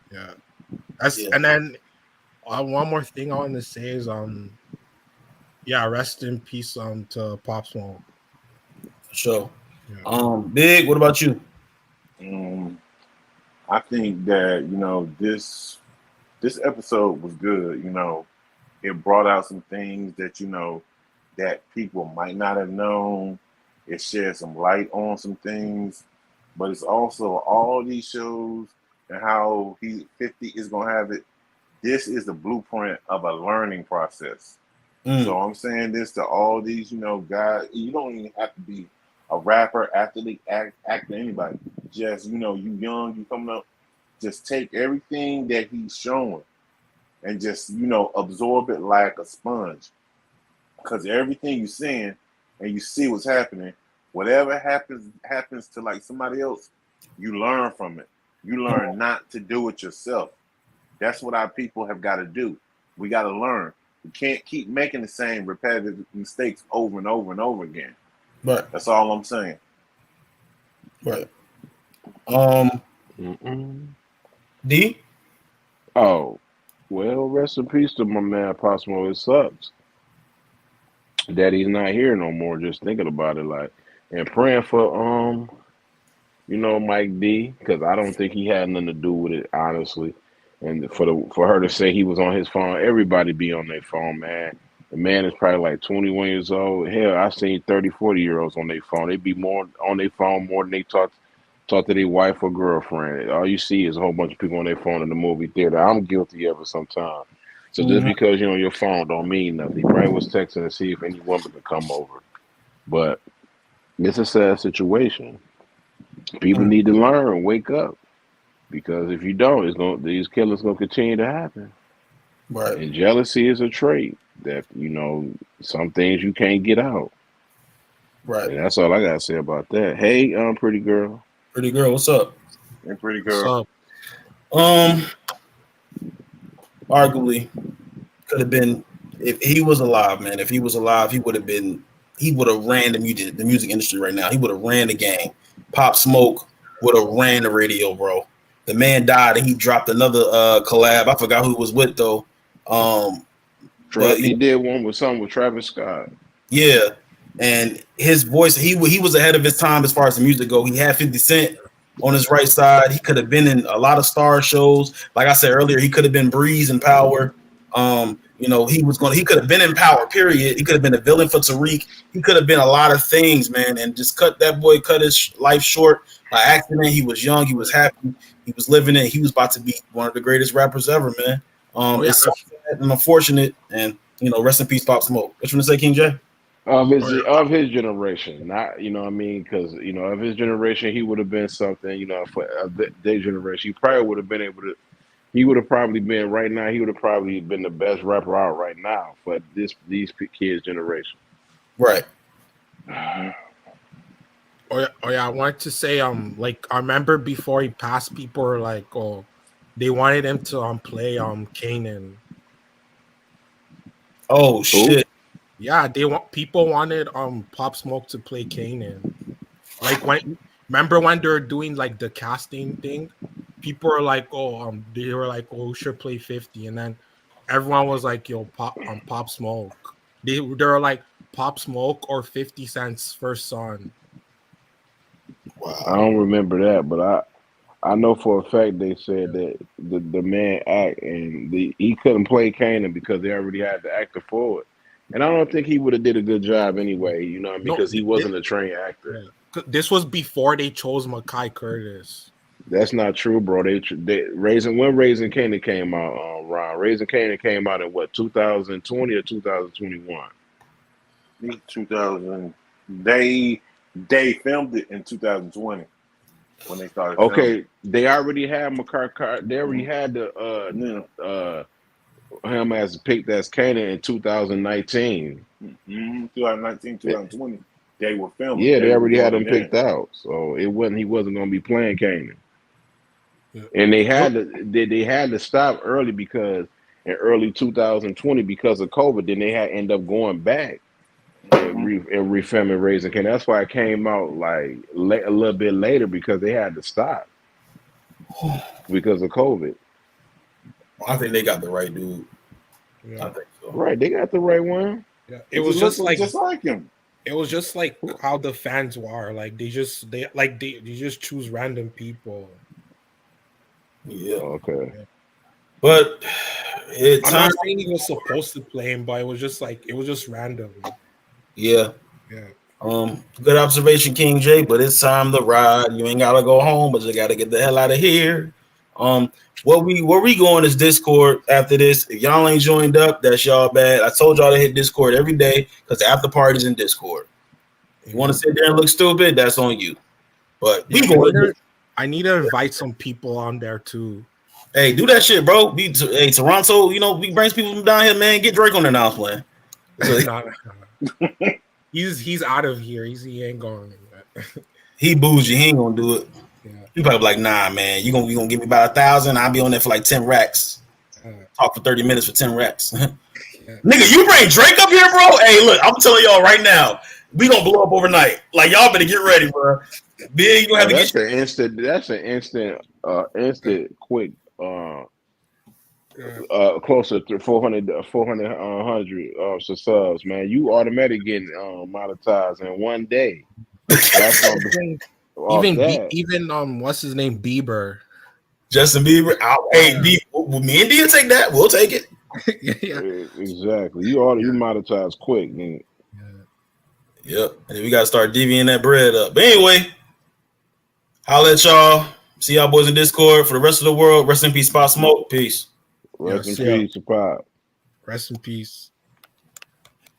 and then one more thing I want to say is rest in peace to Pop Smoke. Sure. Big, what about you? I think that this episode was good. It brought out some things that that people might not have known. It shed some light on some things, but it's also all these shows and how 50 is gonna have it. This is the blueprint of a learning process. So I'm saying this to all these guys. You don't even have to be a rapper, athlete, actor, anybody. Just you young, you coming up. Just take everything that he's showing and just absorb it like a sponge. Because everything you're seeing and you see what's happening, whatever happens to somebody else, you learn from it. You learn not to do it yourself. That's what our people have got to do. We got to learn. We can't keep making the same repetitive mistakes over and over and over again. Right. That's all I'm saying. Right. D? Oh, well, rest in peace to my man Pop Smoke. It sucks that he's not here no more. Just thinking about it, and praying for Mike D, because I don't think he had nothing to do with it, honestly. And for her to say he was on his phone, everybody be on their phone, man. The man is probably 21 years old. Hell, I've seen 30, 40-year-olds on their phone. They be more on their phone more than they talk talk to their wife or girlfriend. All you see is a whole bunch of people on their phone in the movie theater. I'm guilty of it sometimes. So just because you're on your phone don't mean nothing. He probably was texting to see if any woman could come over. But it's a sad situation. People need to learn, wake up. Because if you don't, these killings gonna continue to happen. Right. And jealousy is a trait that, some things you can't get out. Right. And that's all I gotta say about that. Hey, pretty girl. Pretty girl, what's up? Hey, pretty girl. So Arguably could have been, if he was alive, man. If he was alive, he would have ran the music industry right now. He would have ran the game. Pop Smoke would have ran the radio, bro. The man died and he dropped another collab. I forgot who it was with though. He did one with Travis Scott. Yeah, and his voice, he was ahead of his time as far as the music go. He had 50 Cent on his right side. He could have been in a lot of star shows. Like I said earlier, he could have been Breeze in Power. He could have been in Power, period. He could have been a villain for Tariq. He could have been a lot of things, man, and just cut his life short by accident. He was young, he was happy, he was living it. He was about to be one of the greatest rappers ever, man. It's so sad and unfortunate, and rest in peace, Pop Smoke. What you want to say, King J? Of his generation, not because of his generation, he would have been something. For their generation, he probably would have been able to. He would have probably been right now. He would have probably been the best rapper out right now for these kids' generation. Right. Oh yeah, I wanted to say I remember before he passed, people were like, oh, they wanted him to play Kanan. Oh shit. Yeah, people wanted Pop Smoke to play Kanan. Like remember when they were doing like the casting thing? People were like, they were like, oh, we should play 50, and then everyone was like, yo, Pop Smoke. They were like Pop Smoke or 50 Cent's first son. Wow. I don't remember that, but I know for a fact they said that the man act and he couldn't play Kanan because they already had the actor for it. And I don't think he would have did a good job anyway, because he wasn't a trained actor. Yeah. This was before they chose Makai Curtis. That's not true, bro. When Raising Kanan came out, Ron, Raising Kanan came out in what, 2020 or 2021? 2000. They filmed it in 2020 when they started. Okay, they already had Makai. They already had him as picked as Kanan in 2019. 2019, 2020. They were filming. Yeah, they already had him picked out, so he wasn't going to be playing Kanan. Yeah. And they had to stop early because in early 2020 because of COVID. Then they had end up going back and refilming Raising Kanan. That's why it came out like a little bit later because they had to stop because of COVID. I think they got the right dude. Yeah. I think so. Right, they got the right one. Yeah. It was just like him. It was just like how the fans were. Like they just choose random people. Yeah. Okay. Yeah. But I'm not saying he was supposed to play him, but it was just random. Yeah. Yeah. Good observation, King J. But it's time to ride. You ain't gotta go home, but you gotta get the hell out of here. Where we going is Discord after this. If y'all ain't joined up, that's y'all bad. I told y'all to hit Discord every day because the after party's in Discord. If you want to sit there and look stupid, that's on you. But I need to invite some people on there too. Hey, do that shit, bro. Hey, Toronto, we bring people from down here, man. Get Drake on there now, playing. He's out of here. He ain't going. He bougie. He ain't gonna do it. Yeah. He probably like, nah, man. You gonna give me about 1,000? I'll be on there for like 10 racks. Talk for 30 minutes for 10 racks. Nigga, you bring Drake up here, bro? Hey, look, I'm telling y'all right now, we gonna blow up overnight. Like y'all better get ready, bro. Big, you gonna have to get. That's an instant, quick. Closer to 400 subs, man. You automatically getting monetized in one day. Even what's his name, Bieber, Justin Bieber. Me and D will take that. We'll take it. Yeah. Exactly. You monetize quick, man. Yep. And then we gotta start divvying that bread up. But anyway, I'll let y'all see y'all boys in Discord. For the rest of the world, rest in peace, Pop Smoke. Peace. Rest Yes, in yeah. peace, Pop. Rest in peace.